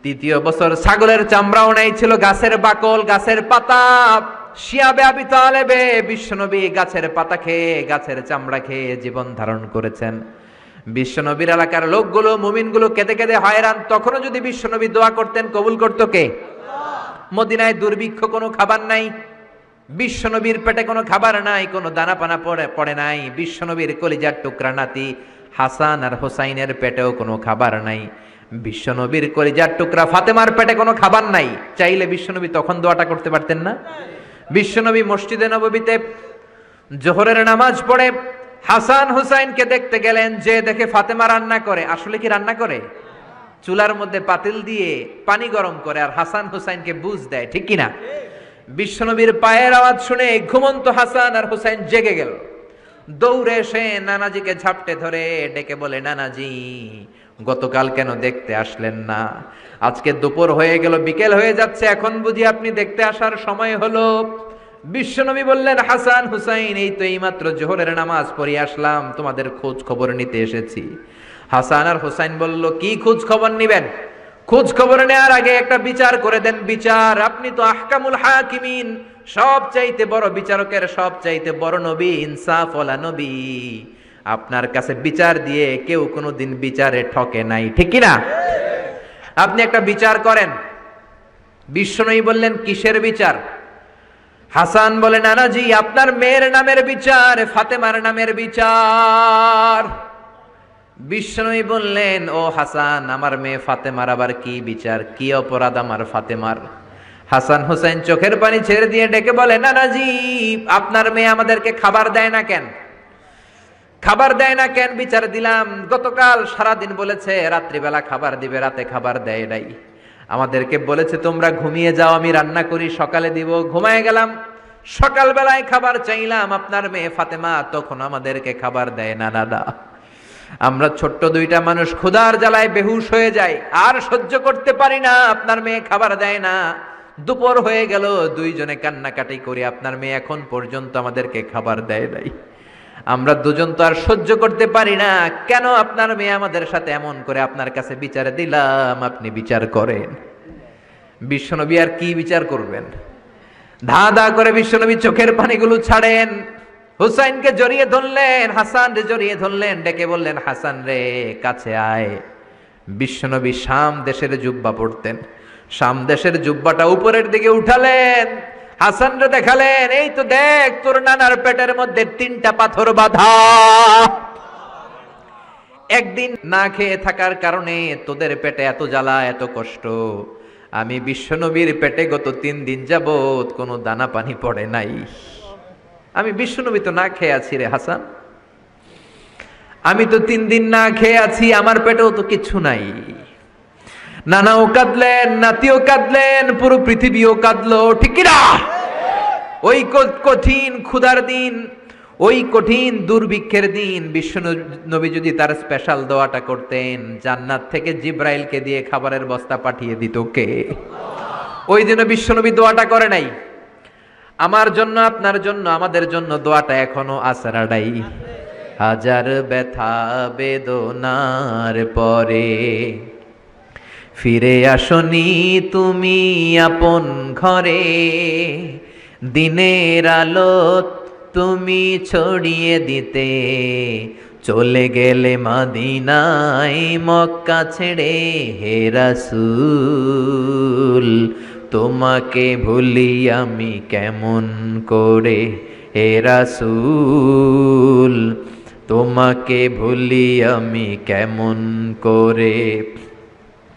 তৃতীয় বছর ছাগলের চামড়াও নাই, ছিল গাছের বাকল, গাছের পাতা। শিয়াবে আবি তালেবে বিশ্বনবী গাছের পাতা খেয়ে, গাছের চামড়া খেয়ে জীবন ধারণ করেছেন। বিশ্বনবীর এলাকার লোকগুলো, মুমিনগুলো কেঁদে কেঁদে হয়রান। তখনও যদি বিশ্বনবী দোয়া করতেন, কবুল করতো কে? মদিনায় দুর্ভিক্ষ, কোনো খাবার নাই। বিশ্বনবীর পেটে কোনো খাবার নাই, কোনো দানা পানা পড়ে নাই। বিশ্বনবীর কলিজার টুকরা নাতি হাসান আর হোসাইনের পেটেও কোনো খাবার নাই। বিশ্বনবীর কলিজার টুকরা ফাতেমার পেটে কোনো খাবার নাই। চাইলে বিশ্বনবী তখন দোয়াটা করতে পারতেন না? বিশ্বনবী মসজিদে নববীতে জোহরের নামাজ পড়ে হাসান হুসাইনকে দেখতে গেলেন। যে দেখে ফাতেমা রান্না করে। আসলে কি রান্না করে? চুলার মধ্যে পাতিল দিয়ে পানি গরম করে আর হাসান হুসাইনকে বুঝ দেয়, ঠিক কিনা? বিশ্বনবীর পায়ের আওয়াজ শুনে ঘুমন্ত হাসান আর হুসাইন জেগে গেল। দৌড়ে এসে নানাজিকে ঝাপটে ধরে ডেকে বলে, নানাজি গতকাল কেন দেখতে আসলেন না? আজকে দুপুর হয়ে গেল, বিকেল হয়ে যাচ্ছে, এখন বুঝি আপনি দেখতে আসার সময় হলো? বিশ্বনবী বললেন, হাসান হুসাইন এই তো এইমাত্র জোহরের নামাজ পড়ে আসলাম, তোমাদের খোঁজ খবর নিতে এসেছি। হাসান আর হুসাইন বলল, কি খোঁজ খবর নিবেন? খোঁজ খবর নেওয়ার আগে একটা বিচার করে দেন। বিচার? আপনি তো আহকামুল হাকিমিন, সব চাইতে বড় বিচারকের সব চাইতে বড় নবী, ইনসাফ ওয়ালা নবী। আপনার কাছে বিচার দিয়ে কেউ কোনোদিন বিচারে ঠকে নাই, ঠিক কি না? আপনি একটা বিচার করেন। বিশ্বনবী বললেন, কিসের বিচার? হাসান বলে, নানাজি আপনার মেয়ের নামের বিচার, ফাতেমার নামের বিচার। বিশ্বনবী বললেন, ও হাসান, আমার মেয়ে ফাতেমার আবার কি বিচার? কি অপরাধ আমার ফাতেমার? হাসান হুসাইন চোখের পানি ছেড়ে দিয়ে ডেকে বলে, নানাজি আপনার মেয়ে আমাদেরকে খাবার দেয় না কেন? খাবার দেয় না কেন? বিচার দিলাম, গতকাল সারাদিন বলেছে রাত্রিবেলা খাবার দিবে, রাতে খাবার দেয় নাই। আমাদেরকে বলেছে তোমরা ঘুমিয়ে যাও, আমি রান্না করি, সকালে দিব। ঘুমায় গেলাম, সকালবেলায় খাবার চাইলাম, আপনার মেয়ে ফাতেমা তখন আমাদেরকে খাবার দেয় না। দাদা আমরা ছোট্ট দুইটা মানুষ ক্ষুধার জ্বালায় বেহুশ হয়ে যায়, আর সহ্য করতে পারি না, আপনার মেয়ে খাবার দেয় না। দুপুর হয়ে গেল, দুইজনে কান্নাকাটি করি, আপনার মেয়ে এখন পর্যন্ত আমাদেরকে খাবার দেয় নাই। আমরা দুজন তো আর সহ্য করতে পারি না, কেন আপনার মেয়ে আমাদের সাথে এমন করে? আপনার কাছে বিচার দিলাম, আপনি বিচার করেন। বিশ্বনবী আর কি বিচার করবেন? ধা ধা করে বিশ্বনবী চোখের পানিগুলো ছাড়েন, হুসাইনকে জড়িয়ে ধরলেন, হাসান রে জড়িয়ে ধরলেন, ডেকে বললেন, হাসান রে কাছে আয়। বিশ্বনবী শাম দেশের জুব্বা পরতেন, শাম দেশের জুব্বাটা উপরের দিকে উঠালেন, হাসান রে দেখালেন, এই তো দেখ তোর নানার পেটের মধ্যে 3টা পাথর বাঁধা। একদিন না খেয়ে থাকার কারণে তোদের পেটে এত জ্বালা, এত কষ্ট। আমি বিশ্বনবীর পেটে গত 3 দিন যাবত কোনো দানা পানি পড়ে নাই। আমি বিশ্বনবী তো না খেয়ে আছি রে হাসান, আমি তো 3 দিন না খেয়ে আছি, আমার পেটেও তো কিছু নাই। নানাও কাঁদলেন, নাতিও কাঁদলেন, পুরো পৃথিবীও কাঁদলো, ঠিক কিনা? ওই কঠিন ক্ষুধার দিন, ওই কঠিন দুর্ভিক্ষের দিন বিশ্বনবী যদি তার স্পেশাল দোয়াটা করতেন, জান্নাত থেকে জিব্রাইলকে দিয়ে খাবারের বস্তা পাঠিয়ে দিত কে? ওই দিনও বিশ্বনবী দোয়াটা করে নাই। আমার জন্য, আপনার জন্য, আমাদের জন্য দোয়াটা এখনো আসরাডাই। হাজার ব্যথা বেদনার পরে ফিরে আসনি তুমি আপন ঘরে, দিনের আলো তুমি ছড়িয়ে দিতে, চলে গেলে মদিনায় মক্কা ছেড়ে। হে রাসূল তোমাকে ভুলি আমি কেমন করে, হে রাসূল তোমাকে ভুলি আমি কেমন করে।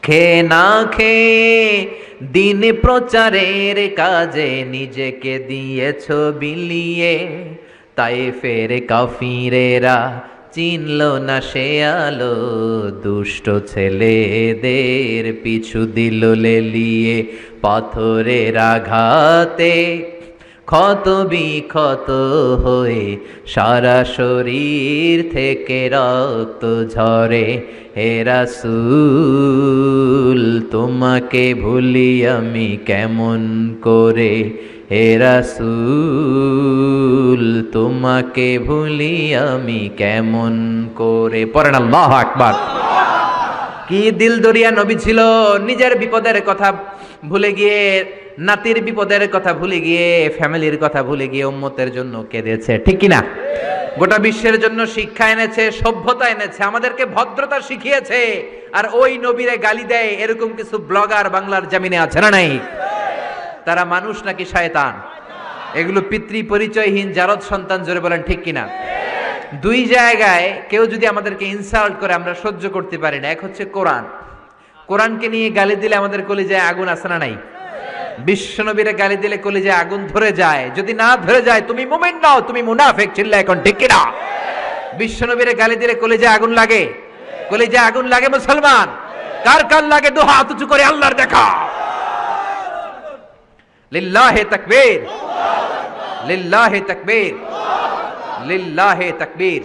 খেয়ে না খেয়ে দিন প্রচারের কাজে নিজেকে দিয়েছ বিলিয়ে, তায়েফের কাফিরেরা চিনল না সে আলো, দুষ্ট ছেলেদের পিছু দিল লেলিয়ে। পাথরের আঘাতে ক্ষত বিক্ষত হয়ে সারা শরীর থেকে রক্ত ঝরে। হে রাসূল তোমাকে ভুলি আমি কেমন করে, হে রাসূল তোমাকে ভুলি আমি কেমন করে। পড়েন আল্লাহু আকবার। কি দিল দরিয়া নবী ছিল, নিজের বিপদের কথা ভুলে গিয়ে, নাতির বিপদের কথা ভুলে গিয়ে, ফ্যামিলির কথা ভুলে গিয়ে উম্মতের জন্য কেঁদেছে, ঠিক কি না? গোটা বিশ্বের জন্য শিক্ষা এনেছে, সভ্যতা এনেছে, আমাদেরকে ভদ্রতা শিখিয়েছে। আর ওই নবীরে গালি দেয় এরকম কিছু ব্লগার বাংলার জমিনে আছে না নাই? তারা মানুষ নাকি শয়তান? এগুলো পিতৃ পরিচয়হীন জারদ সন্তান, জোরে বলেন ঠিক কিনা? দুই জায়গায় কেউ যদি আমাদেরকে ইনসাল্ট করে আমরা সহ্য করতে পারি না। এক হচ্ছে কোরআন, কোরআনকে নিয়ে গালি দিলে আমাদের কলিজায় আগুন আছে না নাই? বিশ্বনবীরে গালি দিলে কলিজায় আগুন ধরে যায়, যদি না ধরে যায় তুমি মুমিন নাও, তুমি মুনাফিক। চিল্লা এখন ঠিক কিনা? বিশ্বনবীরে গালি দিলে কলিজায় আগুন লাগে, কলিজায় আগুন লাগে মুসলমান। কার কার লাগে? দু হাত উঁচু করে আল্লাহর দেখা। লিল্লাহে তাকবীর, লিল্লাহে তাকবীর, লিল্লাহে তাকবীর।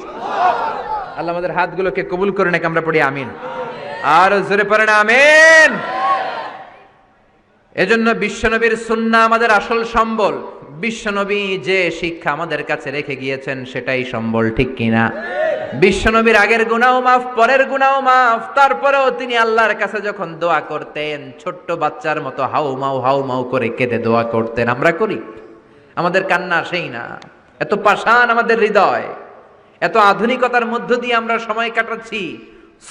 আল্লাহ আমাদের হাতগুলোকে কবুল করে নাকি আমরা পড়ি আমিন। আর জোরে পড়েন আমিন। এজন্য বিশ্বনবীর সুন্নাহ আমাদের আসল সম্বল। বিশ্বনবী যে শিক্ষা আমাদের কাছে রেখে গিয়েছেন সেটাই সম্বল, ঠিক কিনা? বিশ্বনবীর আগের গুনাহ মাফ, পরের গুনাহ মাফ, তারপরেও তিনি আল্লাহর কাছে যখন দোয়া করতেন ছোট্ট বাচ্চার মতো হাউ মাউ করে কেঁদে দোয়া করতেন। আমরা করি? আমাদের কান্না সেই না? এত পাষাণ আমাদের হৃদয়, এত আধুনিকতার মধ্য দিয়ে আমরা সময় কাটাচ্ছি।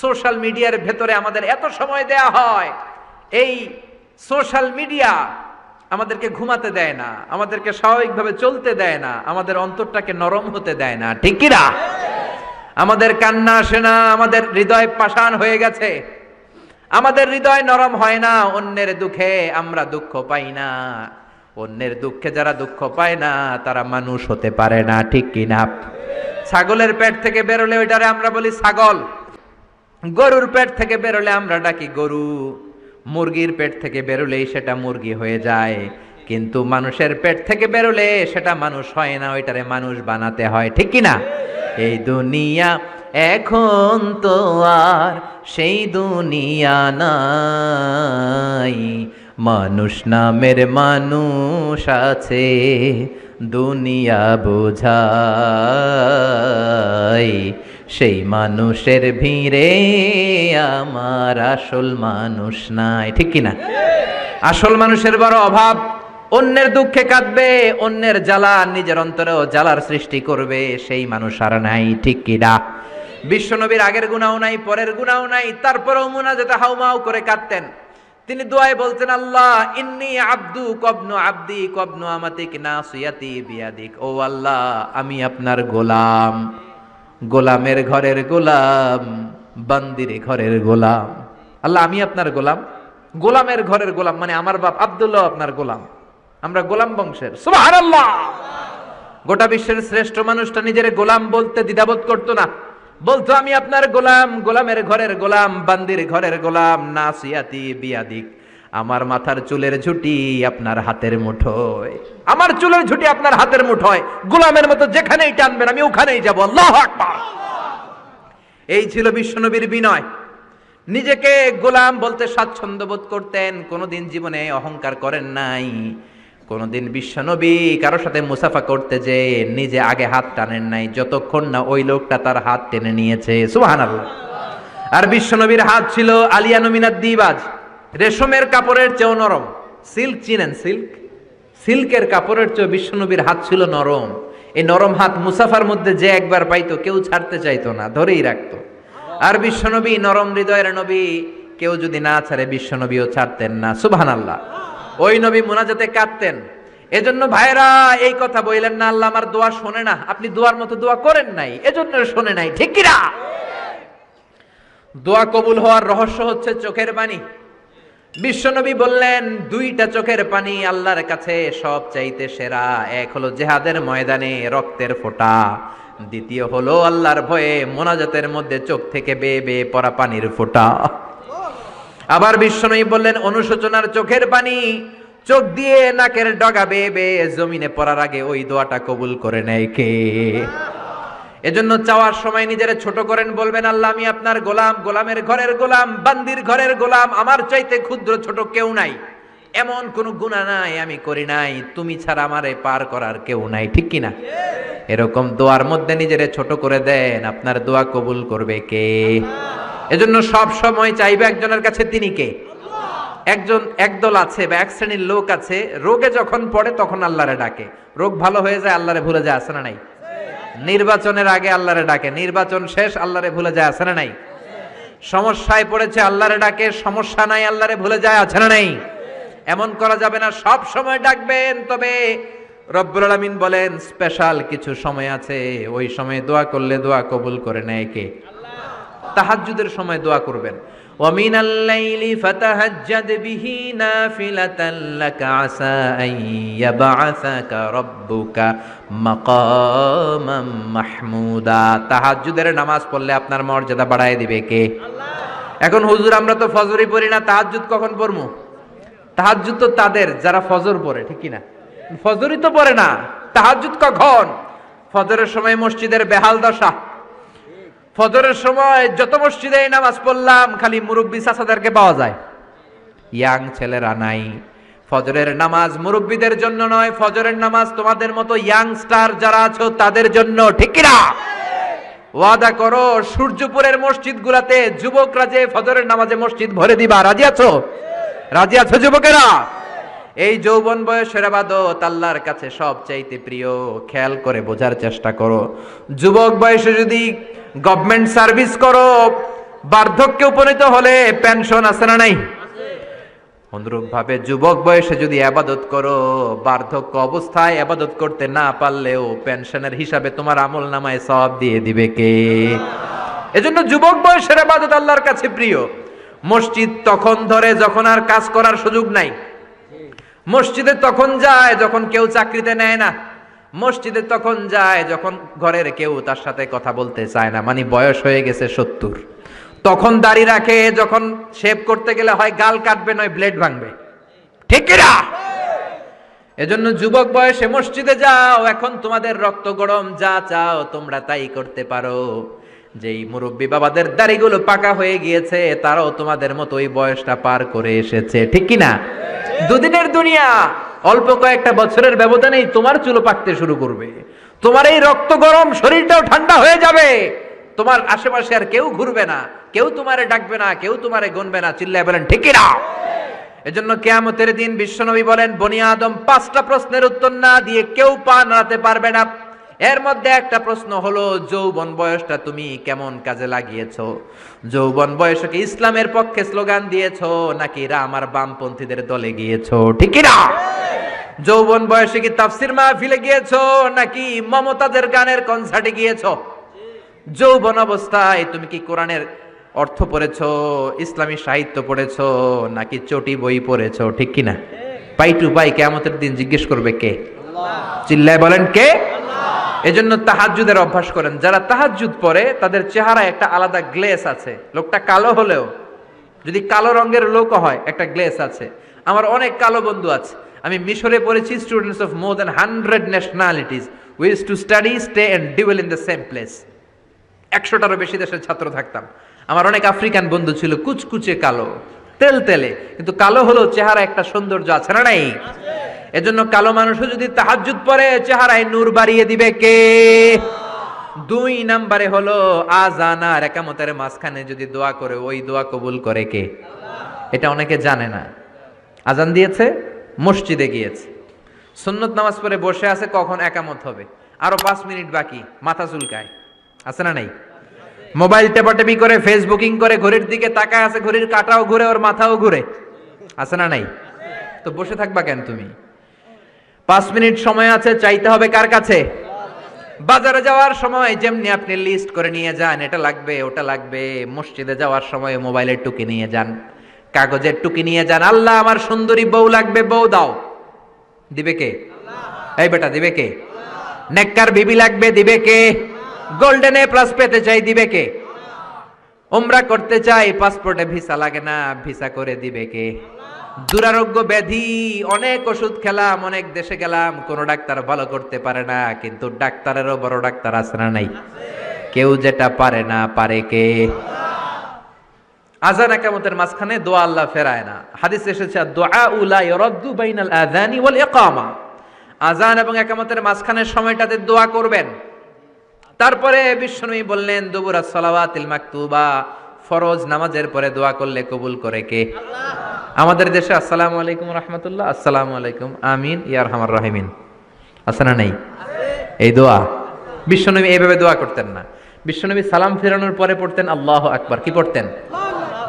সোশ্যাল মিডিয়ার ভেতরে আমাদের এত সময় দেয়া হয়। এই সোশ্যাল মিডিয়া আমাদেরকে ঘুমাতে দেয় না, আমাদেরকে স্বাভাবিকভাবে চলতে দেয় না, আমাদের অন্তরটাকে নরম হতে দেয় না, ঠিক কি না? আমাদের কান্না আসে না, আমাদের হৃদয় পাষাণ হয়ে গেছে, আমাদের হৃদয় নরম হয় না। অন্যের দুঃখে আমরা দুঃখ পাই না, অন্যের দুঃখে যারা দুঃখ পায় না তারা মানুষ হতে পারে না, ঠিক কি না? ছাগলের পেট থেকে বেরোলে ওইটারে আমরা বলি ছাগল, গরুর পেট থেকে বেরোলে আমরা ডাকি গরু, মুরগির পেট থেকে বেরোলেই সেটা মুরগি হয়ে যায়। কিন্তু মানুষের পেট থেকে বেরোলে সেটা মানুষ হয় না, ওইটারে মানুষ বানাতে হয়, ঠিক কি না? এই দুনিয়া এখন তো আর সেই দুনিয়া নাই, মানুষ নামের মানুষ আছে দুনিয়া বোঝাই, সেই মানুষের ভিড়ে আমার আসল মানুষ নাই, ঠিক কিনা? আসল মানুষের বড় অভাব। অন্যের দুঃখে কাঁদবে, অন্যের জ্বালা নিজের অন্তরেও জ্বালার সৃষ্টি করবে, সেই মানুষ আর নাই, ঠিক কিনা? বিশ্বনবীর আগের গুনাহ নাই, পরের গুনাহ নাই, তারপরেও মুনাজাতে হাউমাউ করে কাঁদতেন। তিনি দোয়ায় বলতেন, আল্লাহ ইন্নী আব্দু কবনু আব্দি কবনু আমাতিক নাসিয়াতি বিয়াদিক। ও আল্লাহ, আমি আপনার গোলাম, গোলামের ঘরের গোলাম, বান্দির ঘরের গোলাম। আল্লাহ আমি আপনার গোলাম, গোলামের ঘরের গোলাম, মানে আমার বাপ আব্দুল্লাহ আপনার গোলাম, আমরা গোলাম বংশের। সুবহানাল্লাহ। গোটা বিশ্বের শ্রেষ্ঠ মানুষটা নিজের গোলাম বলতে দ্বিধাবোধ করতো না, বলতো আমি আপনার গোলাম, গোলামের ঘরের গোলাম, বান্দির ঘরের গোলাম, নাসিয়াতি বিয়াদিক। আমার মাথার চুলের ঝুঁটি আপনার হাতের মুঠোয়, আমার চুলের ঝুঁটি আপনার হাতের মুঠোয়, গোলামের মতো যেখানেই টানবেন আমি ওখানেই যাব। আল্লাহু আকবার। এই ছিল বিশ্বনবীর বিনয়। নিজেকে গোলাম বলতে স্বাচ্ছন্দ্য বোধ করতেন, কোনোদিন জীবনে অহংকার করেন নাই। কোনোদিন বিশ্বনবী কারোর সাথে মুসাফা করতে যে নিজে আগে হাত টানেন নাই, যতক্ষণ না ওই লোকটা তার হাত টেনে নিয়েছে। সুবহানাল্লাহ। আর বিশ্বনবীর হাত ছিল আলিয়ানু মিনাদ দিবাজ, রেশমের কাপড়ের চেয়েও নরম। সিল্ক চিনেন? সিল্ক, সিল্কের কাপড়ের চেয়ে বিশ্বনবীর হাত ছিল নরম। এই নরম হাত মুসাফার মধ্যে যে একবার পাইতো কেউ ছাড়তে চাইতো না, ধরেই রাখতো। আর বিশ্বনবী নরম হৃদয়ের নবী, কেউ যদি না ছাড়ে বিশ্বনবীও ছাড়তেন না। সুবহানাল্লাহ। ওই নবী মুনাজাতে কাঁদতেন। এজন্য ভাইরা এই কথা বললেন না আল্লাহ আমার দোয়া শোনে না, আপনি দোয়ার মতো দোয়া করেন নাই, এজন্য শোনে নাই, ঠিক কি না? দোয়া কবুল হওয়ার রহস্য হচ্ছে চোখের পানি। বিশ্বনবী বললেন দুইটা চোখের পানি আল্লাহর কাছে সব চাইতে সেরা। এক হলো জিহাদের ময়দানে রক্তের ফোঁটা, দ্বিতীয় হলো আল্লাহর ভয়ে মোনাজাতের মধ্যে চোখ থেকে বেয়ে বেয়ে পড়া পানির ফোঁটা। আবার বিশ্বনবী বললেন অনুশোচনার চোখের পানি, চোখ দিয়ে নাকের ডগা বেয়ে বেয়ে জমিনে পড়ার আগে ওই দোয়াটা কবুল করে নেয় কে? এজন্য চাওয়ার সময় নিজেরা ছোট করেন, বলবেন আল্লাহ আমি আপনার গোলাম, গোলামের ঘরের গোলাম, বান্দির ঘরের গোলাম, আমার চাইতে ক্ষুদ্র ছোট কেউ নাই। এমন কোনো গুনাহ নাই আমি করি নাই, তুমি ছাড়া আমারে পার করার কেউ নাই, ঠিক কিনা? এরকম দোয়ার মধ্যে নিজেরে ছোট করে দেন, আপনার দোয়া কবুল করবে কে? এজন্য সব সময় চাইবে একজনের কাছে, তিনি কে? একদল আছে বা এক শ্রেণীর লোক আছে, রোগে যখন পড়ে তখন আল্লাহরে ডাকে, রোগ ভালো হয়ে যায় আল্লাহরে ভুলে যায়, আছে না নাই? নির্বাচনের আগে আল্লাহরে ডাকে, নির্বাচন শেষ আল্লাহরে ভুলে যায়, আছে না নাই? সমস্যায় পড়েছে আল্লাহরে ডাকে, সমস্যা নাই আল্লাহরে ভুলে যায়, আছে না নাই? এমন করা যাবে না, সব সময় ডাকবেন। তবে রব্বুল আলামিন বলেন স্পেশাল কিছু সময় আছে, ওই সময় দোয়া করলে দোয়া কবুল করে নেয় কে? তাহাজ্জুদের সময় দোয়া করবেন। ওয়া মিনাল লাইলি ফাতাহাজ্জাদ বিহি নাফিলাতান লাকা আসা আন ইয়াবআসাকা রাব্বুকা মাকামাম মাহমুদা। তাহাজ্জুদের নামাজ পড়লে আপনার মর্যাদা বাড়ায় দিবে কে? এখন হুজুর আমরা তো ফজরই পড়ি না, তাহাজ্জুদ কখন পড়মু? তাহাজ্জুদ তো তাদের যারা ফজর পড়ে, ঠিক কি না? ফজরই তো পড়ে না, তাহাজ্জুদ কখন? ফজরের সময় মসজিদের বেহাল দশা। ফজরের সময় যত মসজিদে নামাজ পড়লাম খালি মুরব্বি চাচাদেরকে পাওয়া যায়, ইয়াং ছেলেরা নাই। ফজরের নামাজ মুরব্বিদের জন্য নয়, ফজরের নামাজ তোমাদের মতো ইয়াংস্টার যারা আছো তাদের জন্য, ঠিক কি না? ওয়াদা করো সূর্যপুরের মসজিদগুলোতে যুবকরা যে ফজরের নামাজে মসজিদ ভরে দিবা, রাজি আছো? রাজি আছো যুবকেরা? এই যৌবন বয়সের ইবাদত আল্লাহর কাছে সবচাইতে প্রিয়। খেয়াল করে বোঝার চেষ্টা করো, যুবক বয়সে যদি গভর্নমেন্ট সার্ভিস করো, বার্ধক্যে উপনীত হলে পেনশন আছে না নাই? অনুরূপ ভাবে যুবক বয়সে যদি ইবাদত করো, বার্ধক্য অবস্থায় ইবাদত করতে না পারলেও পেনশনের হিসাবে তোমার আমলনামায় সওয়াব দিয়ে দিবে কে? এজন্য যুবক বয়সের ইবাদত আল্লাহর কাছে প্রিয়। মসজিদ তখন ধরে যখন আর কাজ করার সুযোগ নাই, মসজিদে তখন যায় যখন কেউ চাকরিতে নেয় না, মসজিদে তখন যায় যখন ঘরের কেউ তার সাথে কথা বলতে চায় না, মানে বয়স হয়ে গেছে 70, তখন দাড়ি রাখে, যখন শেভ করতে গেলে হয় গাল কাটবে নয় ব্লেড ভাঙবে, ঠিক কি না? এজন্য যুবক বয়সে মসজিদে যাও, এখন তোমাদের রক্ত গরম, যা চাও তোমরা তাই করতে পারো। যেই মুরব্বী বাবাদের দাড়িগুলো পাকা হয়ে গিয়েছে তারাও তোমাদের মতো ওই বয়সটা পার করে এসেছে, ঠিক কি না? দুদিনের দুনিয়া, অল্প কয়েকটা বছরের ব্যবধানেই তোমার চুলো পাকতে শুরু করবে, তোমার এই রক্ত গরম শরীরটাও ঠান্ডা হয়ে যাবে, তোমার আশেপাশে আর কেউ ঘুরবে না, কেউ তোমারে ডাকবে না, কেউ তোমারে গুনবে না, চিল্লায় বলেন ঠিক কি না? এজন্য কিয়ামতের দিন বিশ্বনবী বলেন বনি আদম 5টা প্রশ্নের উত্তর না দিয়ে কেউ পা নাড়াতে পারবে না। এর মধ্যে একটা প্রশ্ন হলো যৌবন বয়সটা তুমি কেমন কাজে লাগিয়েছো? যৌবন বয়সে কি ইসলামের পক্ষে স্লোগান দিয়েছো নাকি রাম আর বামপন্থীদের দলে গিয়েছো, ঠিক কি না? যৌবন বয়সে কি তাফসির মাহফিলে গিয়েছো নাকি মমতাজের গানের কনসার্টে গিয়েছো? যৌবন অবস্থায় তুমি কি কোরআনের অর্থ পড়েছো, ইসলামী সাহিত্য পড়েছো নাকি চটি বই পড়েছো, ঠিক কি না? পাই টু পাই কিয়ামতের দিন জিজ্ঞেস করবে কে? আল্লাহ। চিল্লায় বলেন কে? এজন্য তাহাজ্জুদের অভ্যাস করেন। যারা তাহাজ্জুদ পড়ে তাদের চেহারায় একটা আলাদা গ্লেস আছে, লোকটা কালো হলেও যদি কালো রঙের লোক হয় একটা গ্লেস আছে। আমার অনেক কালো বন্ধু আছে, আমি মিশরে পড়েছি, students of more than 100 nationalities, we used to study, stay and dwell in the same place. 100টারও বেশি দেশের ছাত্র থাকতাম। আমার অনেক আফ্রিকান বন্ধু ছিল, কুচকুচে কালো, তেল তেলে, কিন্তু কালো হলেও চেহারা একটা সৌন্দর্য আছে না নাই? এজন্য কালো মানুষও যদি তাহাজ্জুদ পড়ে চেহারায় নূর বাড়িয়ে দিবে কে? 2 নম্বরে হলো আযান আর ইকামতের মাঝখানে যদি দোয়া করে ওই দোয়া কবুল করে কে? এটা অনেকে জানে না। আযান দিয়েছে, মসজিদে গিয়েছে, সুন্নত নামাজ পড়ে বসে আছে, কখন ইকামত হবে, আরো 5 মিনিট বাকি, মাথা চুলকায়, আছে না নাই? মোবাইল টেপাটেপি করে, ফেসবুকিং করে, ঘড়ির দিকে তাকায় আছে, ঘড়ির কাঁটাও ঘুরে, ওর মাথাও ঘুরে, আছে না নাই? তো বসে থাকবা কেন তুমি? 5 মিনিট সময় আছে, চাইতে হবে কার কাছে? বাজারে যাওয়ার সময় যেমনি আপনি লিস্ট করে নিয়ে যান, এটা লাগবে ওটা লাগবে, মসজিদে যাওয়ার সময় মোবাইলের টুকি নিয়ে যান, কাগজের টুকি নিয়ে যান। আল্লাহ আমার সুন্দরী বউ লাগবে, বউ দাও, দিবে কে? এই বেটা দিবে কে? নেককার বিবি লাগবে, দিবে কে? গোল্ডেন এ প্লাস পেতে চাই, দিবে কে? উমরা করতে চাই, পাসপোর্টে ভিসা লাগে না, ভিসা করে দিবে কে? দুরারোগ্য ব্যাধি, অনেক ওষুধ খেলাম, অনেক দেশে গেলাম, কোন ডাক্তার ভালো করতে পারে না, কিন্তু ডাক্তারেরও বড় ডাক্তার আছে না নাই? কেউ যেটা পারে না, পারে কে? আযান ইকামতের মাঝখানে দোয়া আল্লাহ ফেরায় না। হাদিসে এসেছে দুআউ লা ইরাদ্দু বাইনাল আযানি ওয়াল ইকামা, আযান এবং ইকামতের মাঝখানের সময়টাতে দোয়া করবেন। তারপরে বিশ্বনবী বললেন দুবুরাস সালাওয়াতিল মাকতুবা, ফরজ নামাজের পরে দোয়া করলে কবুল করে কে? আল্লাহ। আমাদের দেশে আসসালামু আলাইকুম রাহমাতুল্লাহ, আসসালামু আলাইকুম, আমিন ইয়া আরহামার রাহিমিন আছে না নাই? এই দোয়া বিশ্বনবী এইভাবে দোয়া করতেন না। বিশ্বনবী সালাম ফেরানোর পরে পড়তেন আল্লাহু আকবার। কি পড়তেন?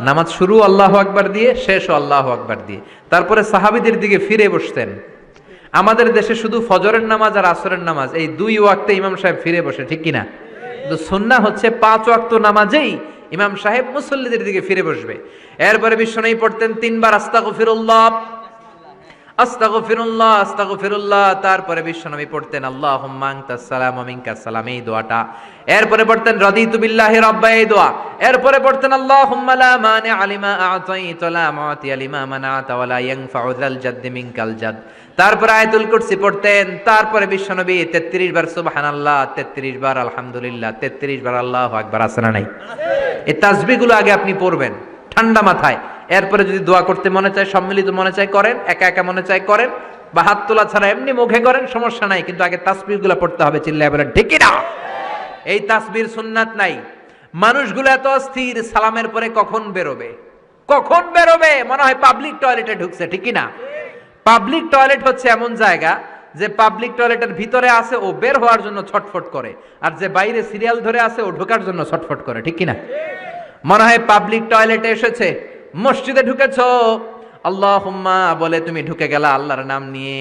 নামাজ শুরু আল্লাহু আকবার দিয়ে, শেষও আল্লাহু আকবার দিয়ে। তারপরে সাহাবীদের দিকে ফিরে বসতেন। আমাদের দেশে শুধু ফজরের নামাজ আর আসরের নামাজ এই দুই ওয়াক্তে ইমাম সাহেব ফিরে বসে, ঠিক কিনা? কিন্তু সুন্নাহ হচ্ছে 5 ওয়াক্ত নামাজেই ইমাম সাহেব মুসল্লিদের দিকে ফিরে বসবে। এরপরে বিশ্বনবী পড়তেন 3 বার আস্তাগফিরুল্লাহ আস্তাগফিরুল্লাহ আস্তাগফিরুল্লাহ। তারপরে বিশ্বনবী পড়তেন আল্লাহুম্মা আনতাস সালাম ওয়া মিনকাস সালাম, এই দোয়াটা। এরপরে পড়তেন রাদিতু বিল্লাহি রাব্বা, এই দোয়া। এরপরে পড়তেন আল্লাহুম্মা লা মানিআ লিমা আ'তাইতা ওয়া লা মু'তিয়া লিমা মানা'তা ওয়া লা ইয়ানফা'ু যাল জাদ্দি মিনকাল জাদ। তারপরে আয়াতুল কুরসি পড়তেন। তারপরে বিশ্বনবী 33 বার সুবহানাল্লাহ, 33 বার আলহামদুলিল্লাহ, 33 বার আল্লাহু আকবার। আছে না নাই? এই তাসবিহগুলো আগে আপনি পড়বেন ঠান্ডা মাথায়। এরপরে যদি দোয়া করতে মনে চায়, সম্মিলিত মনে চায় করেন, একা একা মনে চায় করেন, বা হাত তোলা ছাড়া এমনি মুখে করেন, সমস্যা নাই। কিন্তু আগে তাসবিহগুলো পড়তে হবে। চিল্লায় বলেন ঠিক কি না? এই তাসবির সুন্নাত নাই। মানুষগুলো এত অস্থির, সালামের পরে কখন বেরোবে, কখন বেরোবে, মনে হয় পাবলিক টয়লেটে ঢুকছে, ঠিক কি না? পাবলিক টয়লেট হচ্ছে এমন জায়গা যে পাবলিক টয়লেটের ভিতরে আছে ও বের হওয়ার জন্য ছটফট করে, আর যে বাইরে সিরিয়াল ধরে আছে ও ঢোকার জন্য ছটফট করে, ঠিক কি না? মনে হয় পাবলিক টয়লেটে এসেছে, মসজিদে ঢুকেছো আল্লাহুম্মা বলে তুমি ঢুকে গেলা আল্লাহর নাম নিয়ে।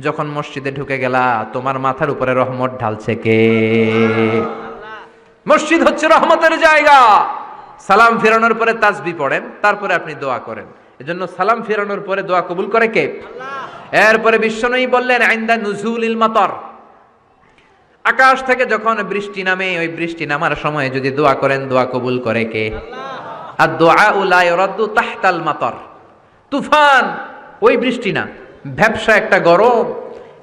যখন মসজিদে ঢুকে গেলা তোমার মাথার উপরে রহমত ঢালছে কে? মসজিদ হচ্ছে রহমতের জায়গা। সালাম ফেরানোর পরে তাসবিহ পড়েন, তারপরে আপনি দোয়া করেন। এজন্য সালাম ফেরানোর পরে দোয়া কবুল করে কে? আল্লাহ। এরপরে বিশ্বনবী বললেন আইন্দা নুজুলিল মাতর, আকাশ থেকে যখন বৃষ্টি নামে, ওই বৃষ্টি নামার সময় যদি দোয়া করেন, দোয়া কবুল করে কে? আল্লাহ। আর দুআউ লা ইরাদ্দু তাহতাল মাতর, তুফান ওই বৃষ্টি না, ভ্যাপসা একটা গরম,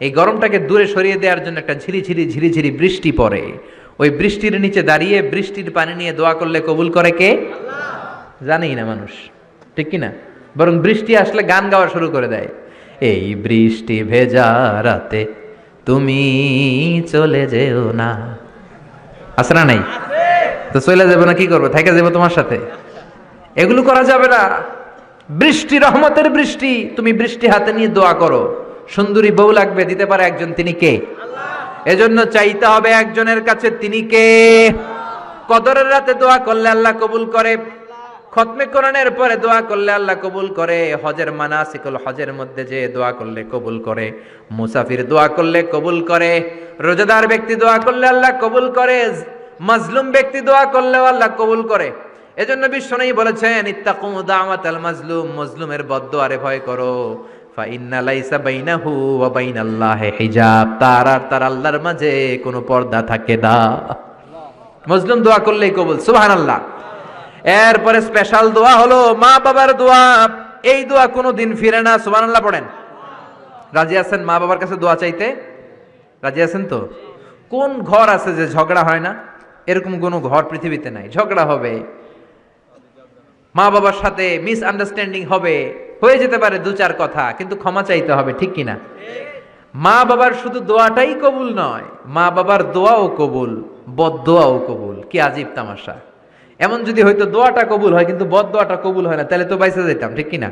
এই গরমটাকে দূরে সরিয়ে দেওয়ার জন্য একটা ঝিরিঝিরি ঝিরিঝিরি বৃষ্টি পড়ে। ওই বৃষ্টির নিচে দাঁড়িয়ে বৃষ্টির পানি নিয়ে দোয়া করলে কবুল করে কে? আল্লাহ। জানেই না মানুষ, ঠিক কি না? বরং বৃষ্টি আসলে গান গাওয়া শুরু করে দেয়। এই বৃষ্টি ভেজা রাতে তুমি চলে যেও না, আছে না নাই? তো চলে যাবো না, কি করবো, থেকে যাবো তোমার সাথে? এগুলো করা যাবে না। বৃষ্টি রহমতের বৃষ্টি, তুমি বৃষ্টি হাতে নিয়ে দোয়া করো। সুন্দরী বউ লাগবে, দিতে পারে একজন, তিনি কে? আল্লাহ। এজন্য চাইতে হবে একজনের কাছে, তিনি কে? কদরের রাতে দোয়া করলে আল্লাহ কবুল করে, খতমে কোরআনের পরে দোয়া করলে আল্লাহ কবুল করে, হজের মানাসিকুল হজের মধ্যে যে দোয়া করলে কবুল করে, মুসাফির দোয়া করলে কবুল করে, রোজাদার ব্যক্তি দোয়া করলে আল্লাহ কবুল করে, মাজলুম ব্যক্তি দোয়া করলেও আল্লাহ কবুল করে। এজন্য বিশ্বনবী বলেছেন ইত্তাকু দাওয়াতাল মাজলুম, মাজলুমের বদদোয়ারে ভয় করো, ফা ইন্না লাইসা বাইনাহু ওয়া বাইনাল্লাহি হিজাব, তার আর তার আল্লাহর মাঝে কোনো পর্দা থাকে না। মাজলুম দোয়া করলেই কবুল, সুবহানাল্লাহ। এরপরে স্পেশাল দোয়া হলো মা বাবার দোয়া। এই দোয়া কোনোদিন ফিরে না, সুবহানাল্লাহ পড়েন। রাজি আছেন মা বাবার কাছে দোয়া চাইতে? রাজি আছেন তো? কোন ঘর আছে যে ঝগড়া হয় না? এরকম কোনো ঘর পৃথিবীতে নাই। ঝগড়া হবে, মা বাবার সাথে মিস আন্ডারস্ট্যান্ডিং হবে, হয়ে যেতে পারে 2-4 কথা, কিন্তু ক্ষমা চাইতে হবে, ঠিক কিনা? মা বাবার শুধু দোয়াটাই কবুল নয়, মা বাবার দোয়াও কবুল, বদদোয়াও কবুল। কি আজীব তামাশা! এমন যদি হয়তো দোয়াটা কবুল হয় কিন্তু বদদোয়াটা কবুল হয় না, তাহলে তো বাইসে যেতাম, ঠিক কিনা?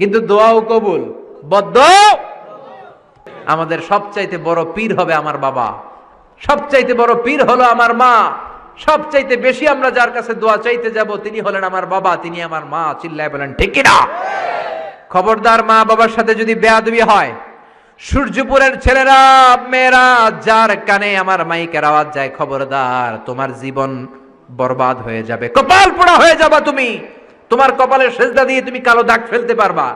কিন্তু দোয়াও কবুল, বদদোয়া। আমাদের সবচাইতে বড় পীর হবে আমার বাবা, সবচাইতে বড় পীর হলো আমার মা। সবচাইতে বেশি আমরা যার কাছে দোয়া চাইতে যাব তিনি হলেন আমার বাবা, তিনি আমার মা। চিল্লায় বলেন ঠিক কিনা? খবরদার, মা বাবার সাথে যদি বেয়াদবি হয়, সূর্যপুরের ছেলেরা মেয়েরা যার কানে আমার মাইকের আওয়াজ যায়, খবরদার, তোমার জীবন বরবাদ হয়ে যাবে, কপাল পোড়া হয়ে যাবা তুমি। তোমার কপালের সেজদা দিয়ে তুমি কালো দাগ ফেলতে পারবা,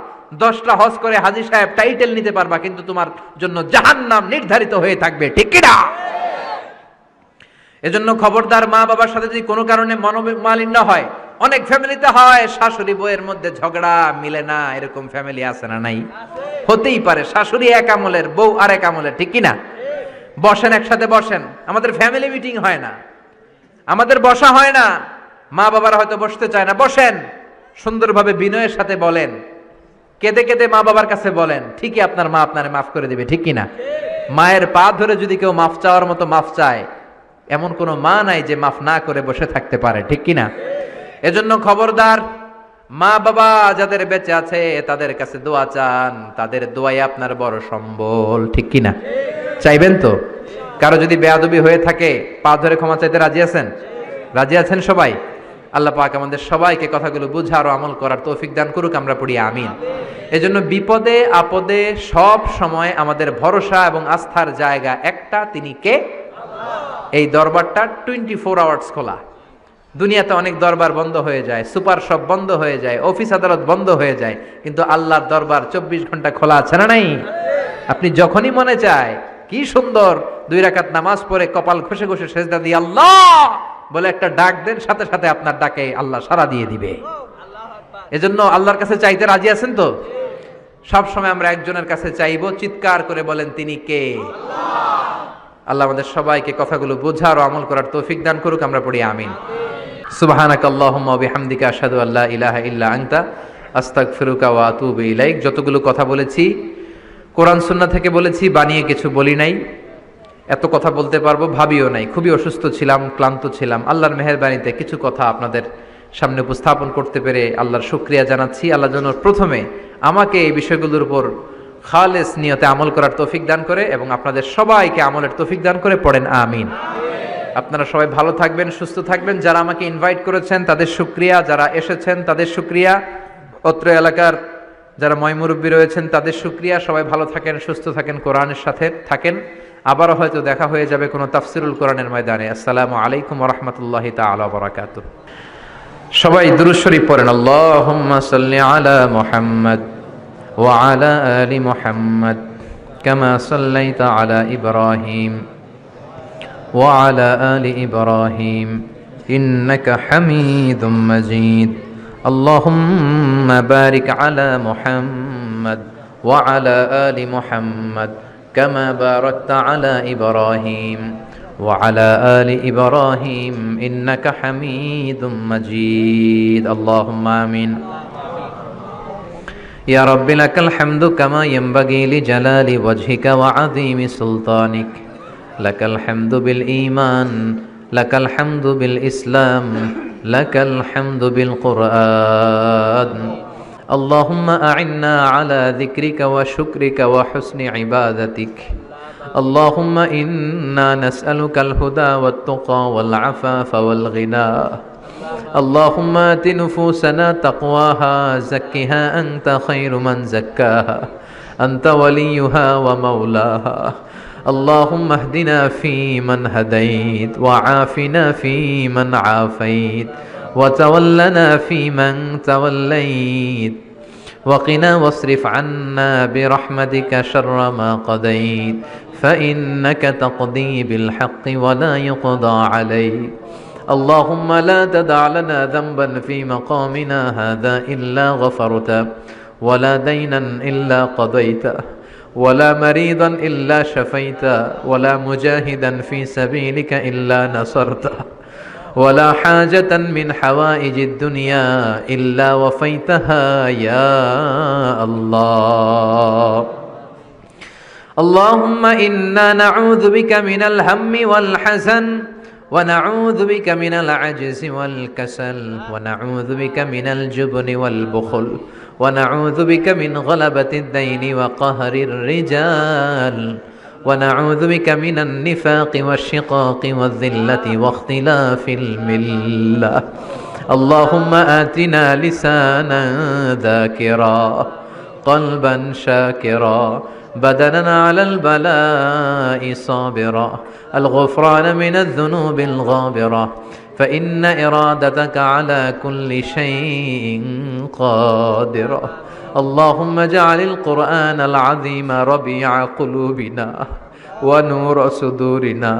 10টা হজ করে হাজী সাহেব টাইটেল নিতে পারবা, কিন্তু তোমার জন্য জাহান্নাম নির্ধারিত হয়ে থাকবে, ঠিক কিনা? এজন্য খবরদার, মা বাবার সাথে যদি কোনো কারণে মনোমালিন্য হয়, অনেক ফ্যামিলিতে হয়, শাশুড়ি বউয়ের মধ্যে ঝগড়া মিলে না, এরকম ফ্যামিলি আছে না নাই? হতেই পারে, শাশুড়ি এক আমলের, বউ আর এক আমলের, ঠিক কিনা? বসেন, একসাথে বসেন। আমাদের ফ্যামিলি মিটিং হয় না, আমাদের বসা হয় না, মা বাবারা হয়তো বসতে চায় না, বসেন, সুন্দরভাবে বিনয়ের সাথে বলেন, কেঁদে কেঁদে মা বাবার কাছে বলেন, ঠিকই আপনার মা আপনারে মাফ করে দিবে, ঠিক কিনা? মায়ের পা ধরে যদি কেউ মাফ চাওয়ার মতো মাফ চায়, এমন কোনো মা নাই যে মাফ না করে বসে থাকতে পারে, ঠিক কিনা? এজন্য খবরদার, মা বাবা যাদের বেঁচে আছে তাদের কাছে দোয়া চান, তাদের দোয়াই আপনার বড় সম্বল, ঠিক কিনা? চাইবেন তো? কারো যদি বেয়াদবি হয়ে থাকে পা ধরে ক্ষমা চাইতে রাজি আছেন? রাজি আছেন সবাই? আল্লাহ পাক আমাদের সবাইকে কথাগুলো বুঝার ও আমল করার তৌফিক দান করুক, আমরা পড়ি আমিন। এজন্য বিপদে আপদে সব সময় আমাদের ভরসা এবং আস্থার জায়গা একটা, তিনি কে? এই দরবারটা 24 আওয়ার্স খোলা। দুনিয়াতে অনেক দরবার বন্ধ হয়ে যায়, সুপার শপ বন্ধ হয়ে যায়, অফিস আদালত বন্ধ হয়ে যায়, কিন্তু আল্লাহর দরবার 24 ঘন্টা খোলা আছে না নাই? আপনি যখনই মনে চায়, কি সুন্দর 2 রাকাত নামাজ পড়ে কপাল ঘষে ঘষে সেজদা দিয়ে আল্লাহ বলে একটা ডাক দেন, সাথে সাথে আপনার ডাকে আল্লাহ সাড়া দিয়ে দিবে। এজন্য আল্লাহর কাছে চাইতে রাজি আছেন তো? সব সময় আমরা একজনের কাছে চাইবো, চিৎকার করে বলেন, তিনি কে? আল্লাহ আমাদের সবাইকে কথাগুলো বোঝার ও আমল করার তৌফিক দান করুক, আমরা পড়ি আমিন। সুবহানাকা আল্লাহুম্মা ওয়া বিহামদিকা আশহাদু আল্লা ইলাহা ইল্লা আনতা আস্তাগফিরুকা ওয়া আতুবু ইলাইক। যতগুলো কথা বলেছি কোরআন সুন্নাহ থেকে বলেছি, বানিয়ে কিছু বলি নাই। এত কথা বলতে পারবো ভাবিও নাই, খুবই অসুস্থ ছিলাম, ক্লান্ত ছিলাম। আল্লাহর মেহেরবানিতে কিছু কথা আপনাদের সামনে উপস্থাপন করতে পেরে আল্লাহর শুকরিয়া জানাচ্ছি। আল্লাহ যেন প্রথমে আমাকে এই বিষয়গুলোর উপর খালেস নিয়তে আমল করার তৌফিক দান করে এবং আপনাদের সবাইকে আমলের তৌফিক দান করে, পড়েন আমিন। আপনারা সবাই ভালো থাকবেন, সুস্থ থাকবেন। যারা আমাকে ইনভাইট করেছেন তাদের শুকরিয়া, যারা এসেছেন তাদের শুকরিয়া, অত্র এলাকার যারা ময়মুরব্বী রয়েছেন তাদের শুকরিয়া। সবাই ভালো থাকেন, সুস্থ থাকেন, কোরআনের সাথে থাকেন। আবারও হয়তো দেখা হয়ে যাবে কোনো তাফসিরুল কোরআনের ময়দানে। আসসালামু আলাইকুম ওয়া রাহমাতুল্লাহি তাআলা ওয়া বারাকাতুহু। সবাই দুরূদ শরীফ পড়েন। আল্লাহুম্মা সাল্লি আলা মুহাম্মাদ ওয়া আলা আলি মুহাম্মাদ কামা সাল্লাইতা আলা ইব্রাহিম ওয়া আলা আলি ইব্রাহিম ইন্নাকা হামিদুম মাজিদ। আল্লাহুম্মা বারিক আলা মুহাম্মাদ ওয়া আলা আলি মুহাম্মাদ كما باركت على إبراهيم وعلى آل إبراهيم إنك حميد مجيد. اللهم آمين. يا رب لك الحمد كما ينبغي لجلال وجهك وعظيم سلطانك. لك الحمد بالإيمان، لك الحمد بالإسلام، لك الحمد بالقرآن. اللهم أعنا على ذكرك وشكرك وحسن عبادتك. اللهم إنا نسألك الهدى والتقى والعفاف والغنى. اللهم آت نفوسنا تقواها، زكها أنت خير من زكاها، أنت وليها ومولاها. اللهم اهدنا فيمن هديت، وعافنا فيمن عافيت، وتولنا فيمن توليت، وقنا واصرف عنا برحمتك شر ما قضيت، فإنك تقضي بالحق ولا يقضى عليك. اللهم لا تدع لنا ذنبا في مقامنا هذا إلا غفرته، ولا دينا إلا قضيته، ولا مريضا إلا شفيته، ولا مجاهدا في سبيلك إلا نصرته، ولا حاجة من حوائج الدنيا إلا وفيتها يا الله. اللهم إنا نعوذ بك من الهم والحزن، ونعوذ بك من العجز والكسل، ونعوذ بك من الجبن والبخل، ونعوذ بك من غلبة الدين وقهر الرجال، ونعوذ بك من النفاق والشقاق والذلة واختلاف الملة. اللهم آتنا لسانا ذاكرا، قلبا شاكرا، بدنا على البلاء صابرا، الغفران من الذنوب الغابرة، فإن إرادتك على كل شيء قادرة. اللهم اجعل القرآن العظيم ربيع قلوبنا ونور صدورنا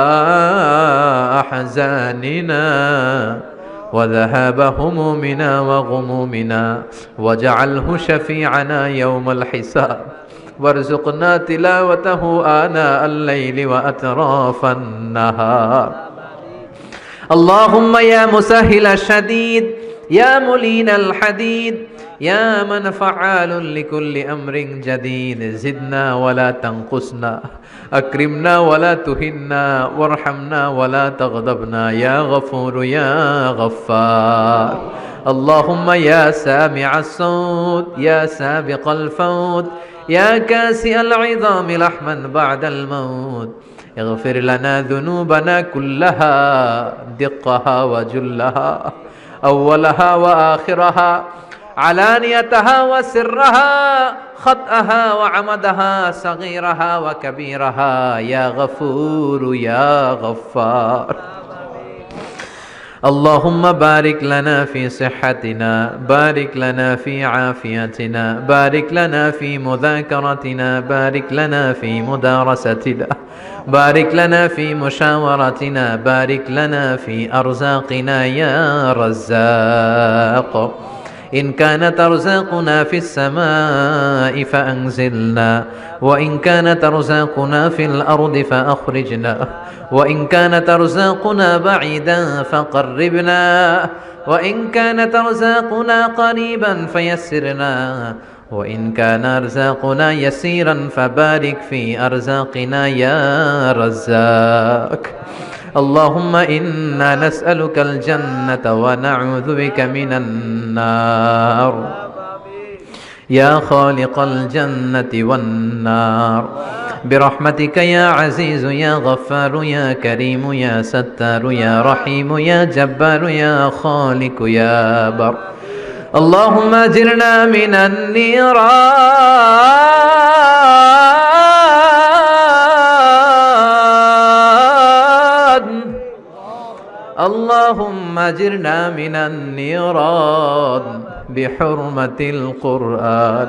وجلاء أحزاننا وذهاب همومنا وغمومنا، واجعله شفيعنا يوم الحساب، وارزقنا تلاوته آناء الليل وأطراف النهار. اللهم يا مسهل الشديد يا ملين الحديد يا من فعال لكل أمر جديد زدنا ولا تنقصنا أكرمنا ولا تهنا وارحمنا ولا تغضبنا يا غفور يا غفار. اللهم يا سامع الصوت يا سابق الفوت يا كاسئ العظام لحما بعد الموت اغفر لنا ذنوبنا كلها دقها وجلها أولها وآخرها علانيتها وسرها خطأها وعمدها صغيرها وكبيرها يا غفور يا غفار. اللهم بارك لنا في صحتنا بارك لنا في عافيتنا بارك لنا في مذاكرتنا بارك لنا في مدارستنا بارك لنا في مشاورتنا بارك لنا في أرزاقنا يا رزاق. إن كانت أرزاقنا في السماء فأنزلنا وإن كانت أرزاقنا في الأرض فأخرجنا وإن كانت أرزاقنا بعيدا فقربنا وإن كانت أرزاقنا قريبا فيسرنا وإن كان أرزاقنا يسيرا فبارك في أرزاقنا يا رزاق. اللهم إنا نسألك الجنة ونعوذ بك من النار يا خالق الجنة والنار برحمتك يا عزيز يا غفار يا كريم يا ستار يا رحيم يا جبار يا خالق يا بر. اللهم أجرنا من النيران اللهم أجرنا من النيران بحرمة القرآن.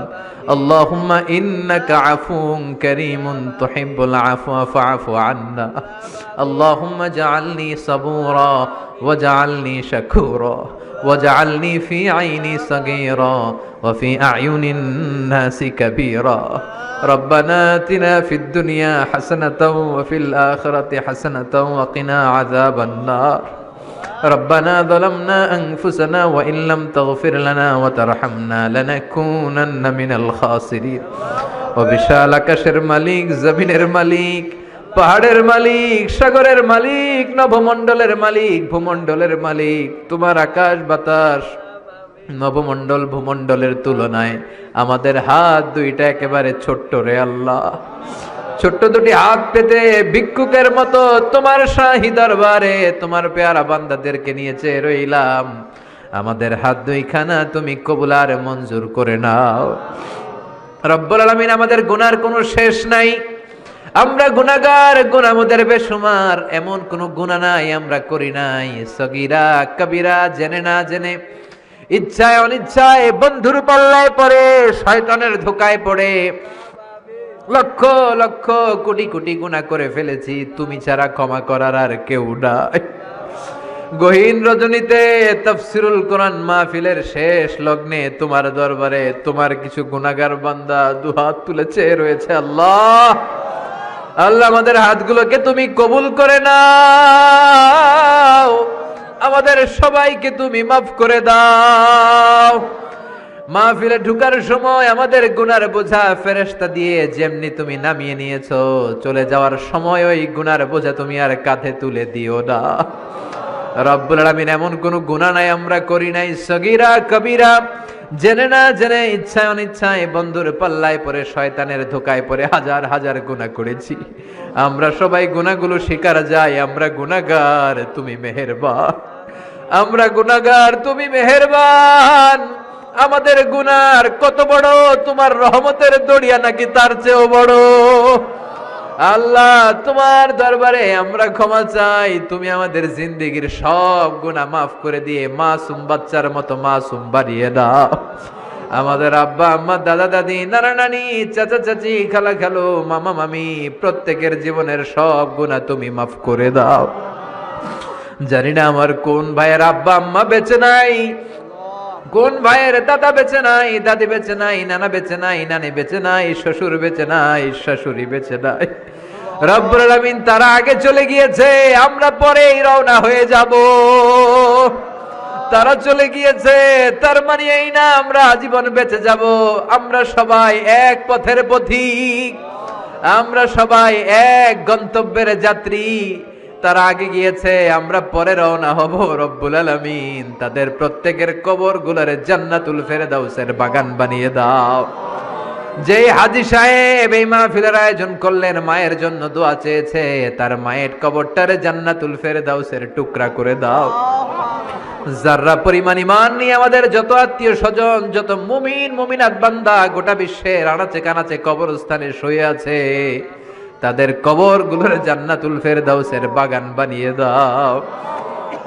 اللهم إنك عفو كريم تحب العفو فاعف عنا. اللهم اجعلني صبورا واجعلني شكورا واجعلني في عيني صغيرا وفي أعين الناس كبيرا. ربنا آتنا في الدنيا حسنة وفي الآخرة حسنة وقنا عذاب النار. ربنا ظلمنا أنفسنا وإن لم تغفر لنا وترحمنا لنكونن من الخاسرين. وبشال আকাশের মালিক জমিনের মালিক পাহাড়ের মালিক সাগরের মালিক নভমণ্ডলের মালিক ভূমণ্ডলের মালিক তোমার আকাশ বাতাস নভমণ্ডল ভূমণ্ডলের তুলনায় আমাদের হাত দুইটা একেবারে ছোট্ট রে আল্লাহ। ছোট্ট দুটি হাত পেতে ভিক্ষুকের মতো তোমার শাহী দরবারে তোমার পেয়ারা বান্দাদেরকে নিয়ে চেয়ে রইলাম। আমাদের হাত দুইখানা তুমি কবুল আর মঞ্জুর করে নাও। রব্বুল আলামিন আমাদের গুনার কোনো শেষ নাই। আমরা গুনাহগার, গুনাহ আমাদের বেশুমার, এমন কোনো গুনাহ নাই আমরা করি নাই। সগীরা কবিরা জেনে না জেনে ইচ্ছায় অনিচ্ছায় বন্ধুর পাল্লায় পড়ে শয়তানের ধোকায় পড়ে লক্ষ লক্ষ কোটি কোটি গুনাহ করে ফেলেছি। তুমি ছাড়া ক্ষমা করার আর কেউ নাই। গহীন রজনীতে তাফসীরুল কোরআন মাহফিলের শেষ লগ্নে তোমার দরবারে তোমার কিছু গুনাহগার বান্দা দুহাত তুলেছে রয়েছে। আল্লাহ আল্লাহ আমাদের হাতগুলোকে তুমি কবুল করে নাও। আমাদের সবাইকে তুমি মাফ করে দাও। মাহফিলে ঢুকার সময় আমাদের গুনার বোঝা ফেরেশতা দিয়ে যেমনি তুমি নামিয়ে নিয়েছো, চলে যাওয়ার সময় ওই গুনার বোঝা তুমি আর কাঁধে তুলে দিও না। রব্বুল আলামিন এমন কোন গুনাহ নাই আমরা করি নাই। সগীরা কবিরা জেনে না জেনে ইচ্ছায় অনিচ্ছায় বন্ধুর পাল্লায় পড়ে শয়তানের ধোকায় পড়ে হাজার হাজার গুনাহ করেছি। আমরা সবাই গুনাহগুলো স্বীকার যাই। আমরা গুনাহগার, তুমি মেহেরবান। আমরা গুনাহগার, তুমি মেহেরবান। আমাদের গুনার কত বড়, তোমার রহমতের দরিয়া নাকি তার চেয়েও বড়। আল্লাহ তোমার দরবারে আমরা ক্ষমা চাই। তুমি আমাদের জিন্দেগির সব গুনাহ মাফ করে দিয়ে মাসুম বাচ্চার মতো মাসুম বানিয়ে দাও। আমাদের আব্বা আম্মা দাদা দাদি নানা নানি চাচা চাচি খালা খালু মামা মামি প্রত্যেকের জীবনের সব গুনাহ তুমি মাফ করে দাও। জানি না আমার কোন ভাইয়ের আব্বা আম্মা বেঁচে নাই, কোন ভাইয়ের দাদা বেঁচে নাই, দাদি বেঁচে নাই, নানা বেঁচে নাই, নানি বেঁচে নাই, শ্বশুর বেঁচে নাই, শাশুড়ি বেঁচে নাই। রব্বুল আলামিন তারা আগে চলে গিয়েছে, আমরা পরেই রওনা হয়ে যাব। তারা চলে গিয়েছে, তার মানে এই না আমরা আজীবন বেঁচে যাব। আমরা সবাই এক পথের পথিক, আমরা সবাই এক গন্তব্যের যাত্রী। তারা আগে গিয়েছে, আমরা পরে রওনা হব। রব্বুল আলামিন তাদের প্রত্যেকের কবরগুলোর জান্নাতুল ফেরদাউসের বাগান বানিয়ে দাও। যে হাজী সাহেব এই মাহফিলের আয়োজন করলেন, মায়ের জন্য দোয়া চেয়েছে, তার মায়ের কবরটারে জান্নাতুল ফেরদাউসের টুকরা করে দাও। যারা পরিমাণ ঈমান নিয়ে আমাদের যত আত্মীয় স্বজন, যত মুমিন মুমিনাত বান্দা গোটা বিশ্বের আনাচে কানাচে কবরস্থানে শুয়ে আছে, তাদের কবরগুলোর জান্নাতুল ফেরদাউসের বাগান বানিয়ে দাও।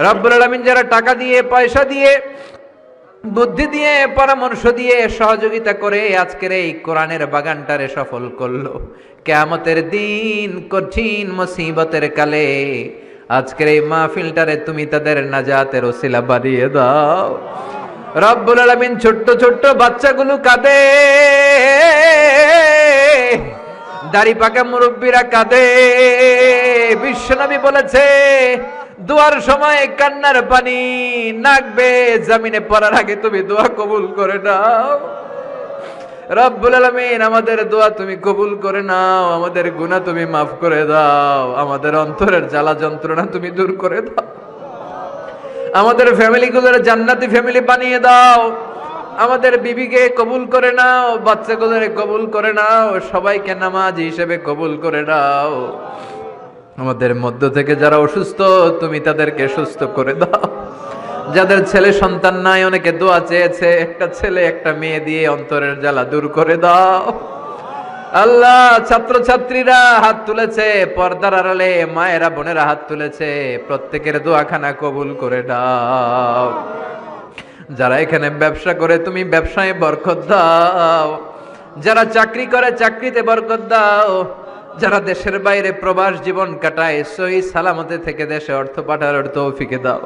রব্বুল আলামিন যারা টাকা দিয়ে, পয়সা দিয়ে, বুদ্ধি দিয়ে, পরামর্শ দিয়ে, সহযোগিতা করে আজকের এই কোরআনের বাগানটারে সফল করলো, কিয়ামতের দিন কঠিন মুসিবতের কালে আজকের এই মাহফিলটারে তুমি তাদের নাজাতের ওসিলা বানিয়ে দাও। রব্বুল আলামিন ছোট্ট ছোট্ট বাচ্চাগুলো কাঁদে, দাড়ি পাকা মুরব্বীরা কাঁদে। বিশ্বনবী বলেছে, দোয়ার সময় কান্নার পানি নাক বেয়ে জমিনে পড়ার আগে তুমি দোয়া কবুল করে নাও। রব্বুল আলামিন আমাদের দোয়া তুমি কবুল করে নাও, আমাদের গুনাহ তুমি মাফ করে দাও, আমাদের অন্তরের জ্বালা যন্ত্রণা তুমি দূর করে দাও, আমাদের ফ্যামিলিগুলোর জান্নাতি ফ্যামিলি বানিয়ে দাও, আমাদের বিবিকে কবুল করে নাও, বাচ্চাগুলোর কবুল করে নাও, সবাইকে নামাজি হিসেবে কবুল করে নাও। আমাদের মধ্য থেকে যারা অসুস্থ তুমি তাদেরকে সুস্থ করে দাও। যাদের ছেলে সন্তান নাই, অনেকে দোয়া চেয়েছে, একটা ছেলে একটা মেয়ে দিয়ে অন্তরের জ্বালা দূর করে দাও। আল্লাহ, ছাত্রছাত্রীরা হাত তুলেছে, পর্দার আড়ালে মায়েরা বোনেরা হাত তুলেছে, প্রত্যেকের দোয়াখানা কবুল করে দাও। যারা এখানে ব্যবসা করে তুমি ব্যবসায় বরকত দাও, যারা চাকরি করে চাকরিতে বরকত দাও, যারা দেশের বাইরে প্রবাস জীবন কাটায় সহি সালামতে থেকে দেশে অর্থ পাঠানোর তৌফিক দাও।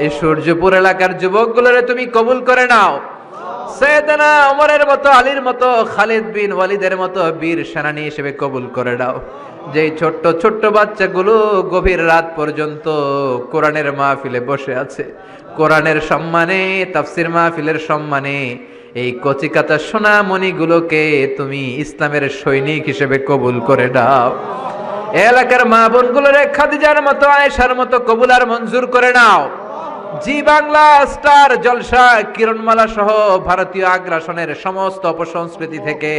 এই সূর্যপুর এলাকার যুবকগুলোরে তুমি কবুল করে নাও। সৈয়দনা ওমরের মতো, আলীর মতো, খালিদ বিন ওয়ালিদের মতো বীর সেনানী হিসেবে কবুল করে নাও। যেই ছোট্ট ছোট্ট বাচ্চাগুলো গভীর রাত পর্যন্ত কোরআনের মাহফিলে বসে আছে, কোরআনের সম্মানে, তাফসির মাহফিলের সম্মানে এই কচিকাতা সোনামণিগুলোকে তুমি ইসলামের সৈনিক হিসেবে কবুল করে দাও। এলাকার মা বোনগুলোরে খাদিজার মতো, আয়েশার মতো কবুল আর মঞ্জুর করে নাও। জি বাংলা, স্টার জলসা, কিরণমালা সহ ভারতীয় আগ্রাসনের সমস্ত অপসংস্কৃতি থেকে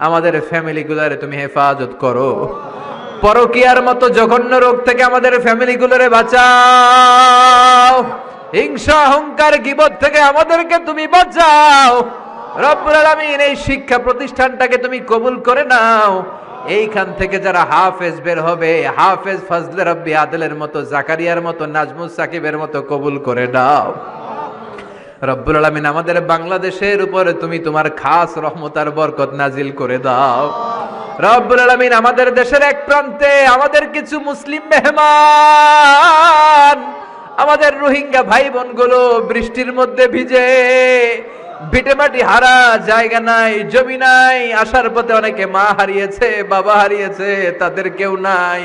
আমাদের ফ্যামিলিগুলোরে তুমি হেফাজত করো। পরকীয়ার মতো জঘন্য রোগ থেকে আমাদের ফ্যামিলিগুলোরে বাঁচাও। হিংসা, অহংকার, গীবত থেকে আমাদেরকে তুমি বাঁচাও। রব্বুল আলামিন এই শিক্ষা প্রতিষ্ঠানটাকে তুমি কবুল করে নাও। এইখান থেকে যারা হাফেজ বের হবে, হাফেজ ফজলে রব্বি আদলের মতো, জাকারিয়ার মতো, নাজমুস সাকিবের মতো কবুল করে দাও। রব্বুল আলামিন আমাদের বাংলাদেশের উপরে তুমি তোমার খাস রহমত আর বরকত নাজিল করে দাও। রব্বুল আলামিন আমাদের দেশের এক প্রান্তে আমাদের কিছু মুসলিম মেহমান, আমাদের রোহিঙ্গা ভাই বোনগুলো বৃষ্টির মধ্যে ভিজে, ভিটেমাটি হারা, জায়গা নাই, জমি নাই, আসার পথে অনেকে মা হারিয়েছে, বাবা হারিয়েছে, তাদের কেউ নাই।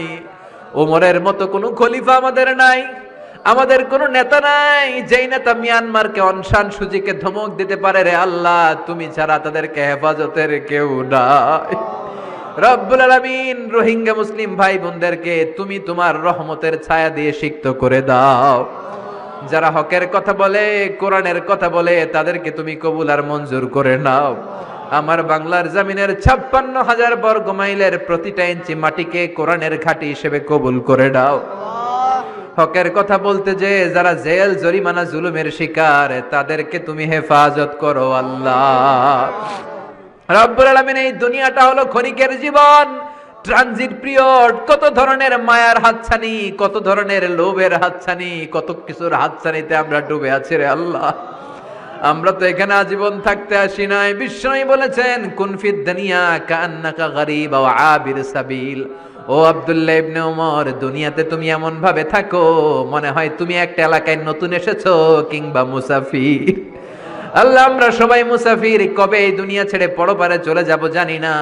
ওমরের মতো কোনো খলিফা আমাদের নাই, আমাদের কোনো নেতা নাই যেই নেতা মিয়ানমারকে অনশান সূচিকে ধমক দিতে পারে। রে আল্লাহ, তুমি ছাড়া তাদেরকে হেফাজতের কেউ নাই। রব্বুল আলামিন রোহিঙ্গা মুসলিম ভাই বোনদেরকে তুমি তোমার রহমতের ছায়া দিয়ে সিক্ত করে দাও। যারা হকের কথা বলে, কোরআনের কথা বলে, তাদেরকে তুমি কবুল আর মঞ্জুর করে নাও। আমার বাংলার জমিনের 56,000 বর্গ মাইলের প্রতিটা ইঞ্চি মাটিকে কোরআনের ঘাঁটি হিসেবে কবুল করে দাও। হকের কথা বলতে যে যারা জেল জরিমানা জুলুমের শিকার, তাদেরকে তুমি হেফাজত করো আল্লাহ। রব্বুল আলামিন এই দুনিয়াটা হলো ক্ষণিকের জীবন, ট্রানজিট পিরিয়ড। কত ধরনের মায়ার হাতছানি, কত ধরনের লোভের হাতছানি, কত কিছুর হাতছানিতে আমরা ডুবে আছি রে আল্লাহ। আমরা তো এখানে আজীবন থাকতে আসি নাই। বিশ্বনবী বলেছেন, কুন ফিদ দুনিয়া কান্নাকা গরীব ওয়া আবির সাবিল। ও আব্দুল্লাহ ইবনে ওমর, দুনিয়াতে তুমি এমন ভাবে থাকো মনে হয় তুমি একটা এলাকায় নতুন এসেছো কিংবা মুসাফির। আল্লাহ, আমরা সবাই মুসাফির, কবে এই দুনিয়া ছেড়ে পরপারে চলে যাব জানি না।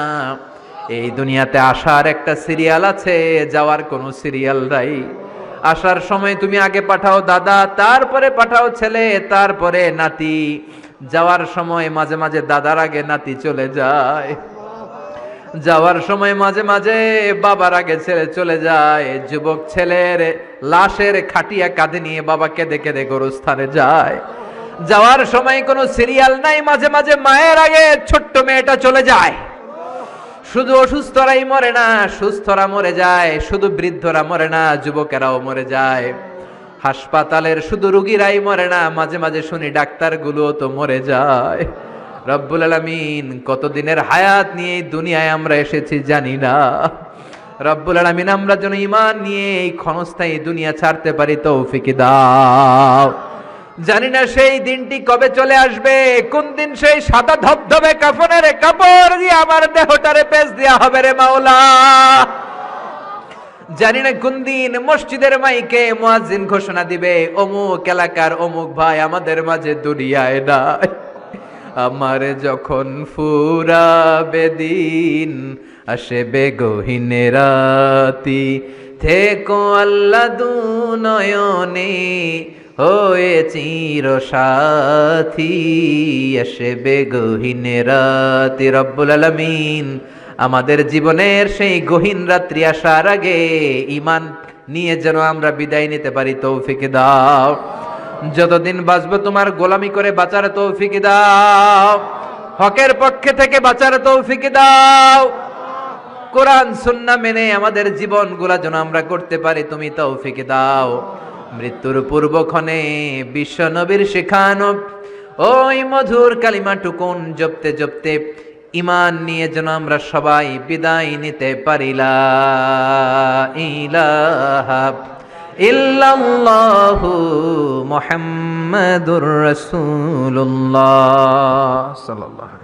এই দুনিয়াতে আসার একটা সিরিয়াল আছে, যাওয়ার কোনো সিরিয়াল নাই। আসার সময় তুমি আগে পাঠাও দাদা, তারপরে পাঠাও ছেলে, তারপরে নাতি। যাওয়ার সময় মাঝে মাঝে দাদার আগে নাতি চলে যায়। যাওয়ার সময় মাঝে মাঝে বাবার আগে ছেলে চলে যায়। যুবক ছেলের লাশের খাটিয়া কাঁধে নিয়ে বাবা কেঁদে কেঁদে গোরস্থানে যায়। যাওয়ার সময় কোনো সিরিয়াল নাই, মাঝে মাঝে মায়ের আগে ছোট্ট মেয়েটা চলে যায়। শুধু অসুস্থরাই মরে না, সুস্থরা মরে যায়। শুধু বৃদ্ধরা মরে না, যুবকেরাও মরে যায়। হাসপাতালের শুধু রোগীরাই মরে না, মাঝে মাঝে শুনি ডাক্তারগুলোও তো মরে যায়। রব্বুল আলামিন কতদিনের হায়াত নিয়ে এই দুনিয়ায় আমরা এসেছি জানি না। রব্বুল আলামিন আমরা যেন ঈমান নিয়ে এই ক্ষণস্থায়ী দুনিয়া ছাড়তে পারি তৌফিক দাও। জানি না সেই দিনটি কবে চলে আসবে, কোন দিন সেই সাদা ধবধবে কাফনের কাপড় দিয়ে আমার দেহটারে পেঁচ দেয়া হবে রে মাওলা। জানি না কোন দিন মসজিদের মাইকে মুয়াজ্জিন ঘোষণা দিবে, অমুক এলাকার অমুক ভাই আমাদের মাঝে দুনিয়ায় নাই। আমার যখন ফুরাবে দিন, আসবে গহীন রাতি, থেকো আল্লাহ দুনয়নে হয়ে চির সাথী, আসবে গহীন রাতি। রব্বুল আলামিন আমাদের জীবনের সেই গহীন রাত্রি আসার আগে ঈমান নিয়ে যেন আমরা বিদায় নিতে পারি তৌফিক দাও। যতদিন বাঁচবো তোমার গোলামি করে বাঁচার তৌফিক দাও, হকের পক্ষে থেকে বাঁচার তৌফিক দাও। কোরআন সুন্নাহ মেনে আমাদের জীবনগুলা যেন আমরা করতে পারি তুমি তৌফিক দাও। মৃত্যুর পূর্বক্ষণে বিশ্ব নবীর শেখানো ওই মধুর কালিমাটুকুন জপতে জপতে ঈমান নিয়ে যেন আমরা সবাই বিদায় নিতে পারি। লা ইলাহা ইল্লাল্লাহু মুহাম্মাদুর রাসূলুল্লাহ সাল্লাল্লাহু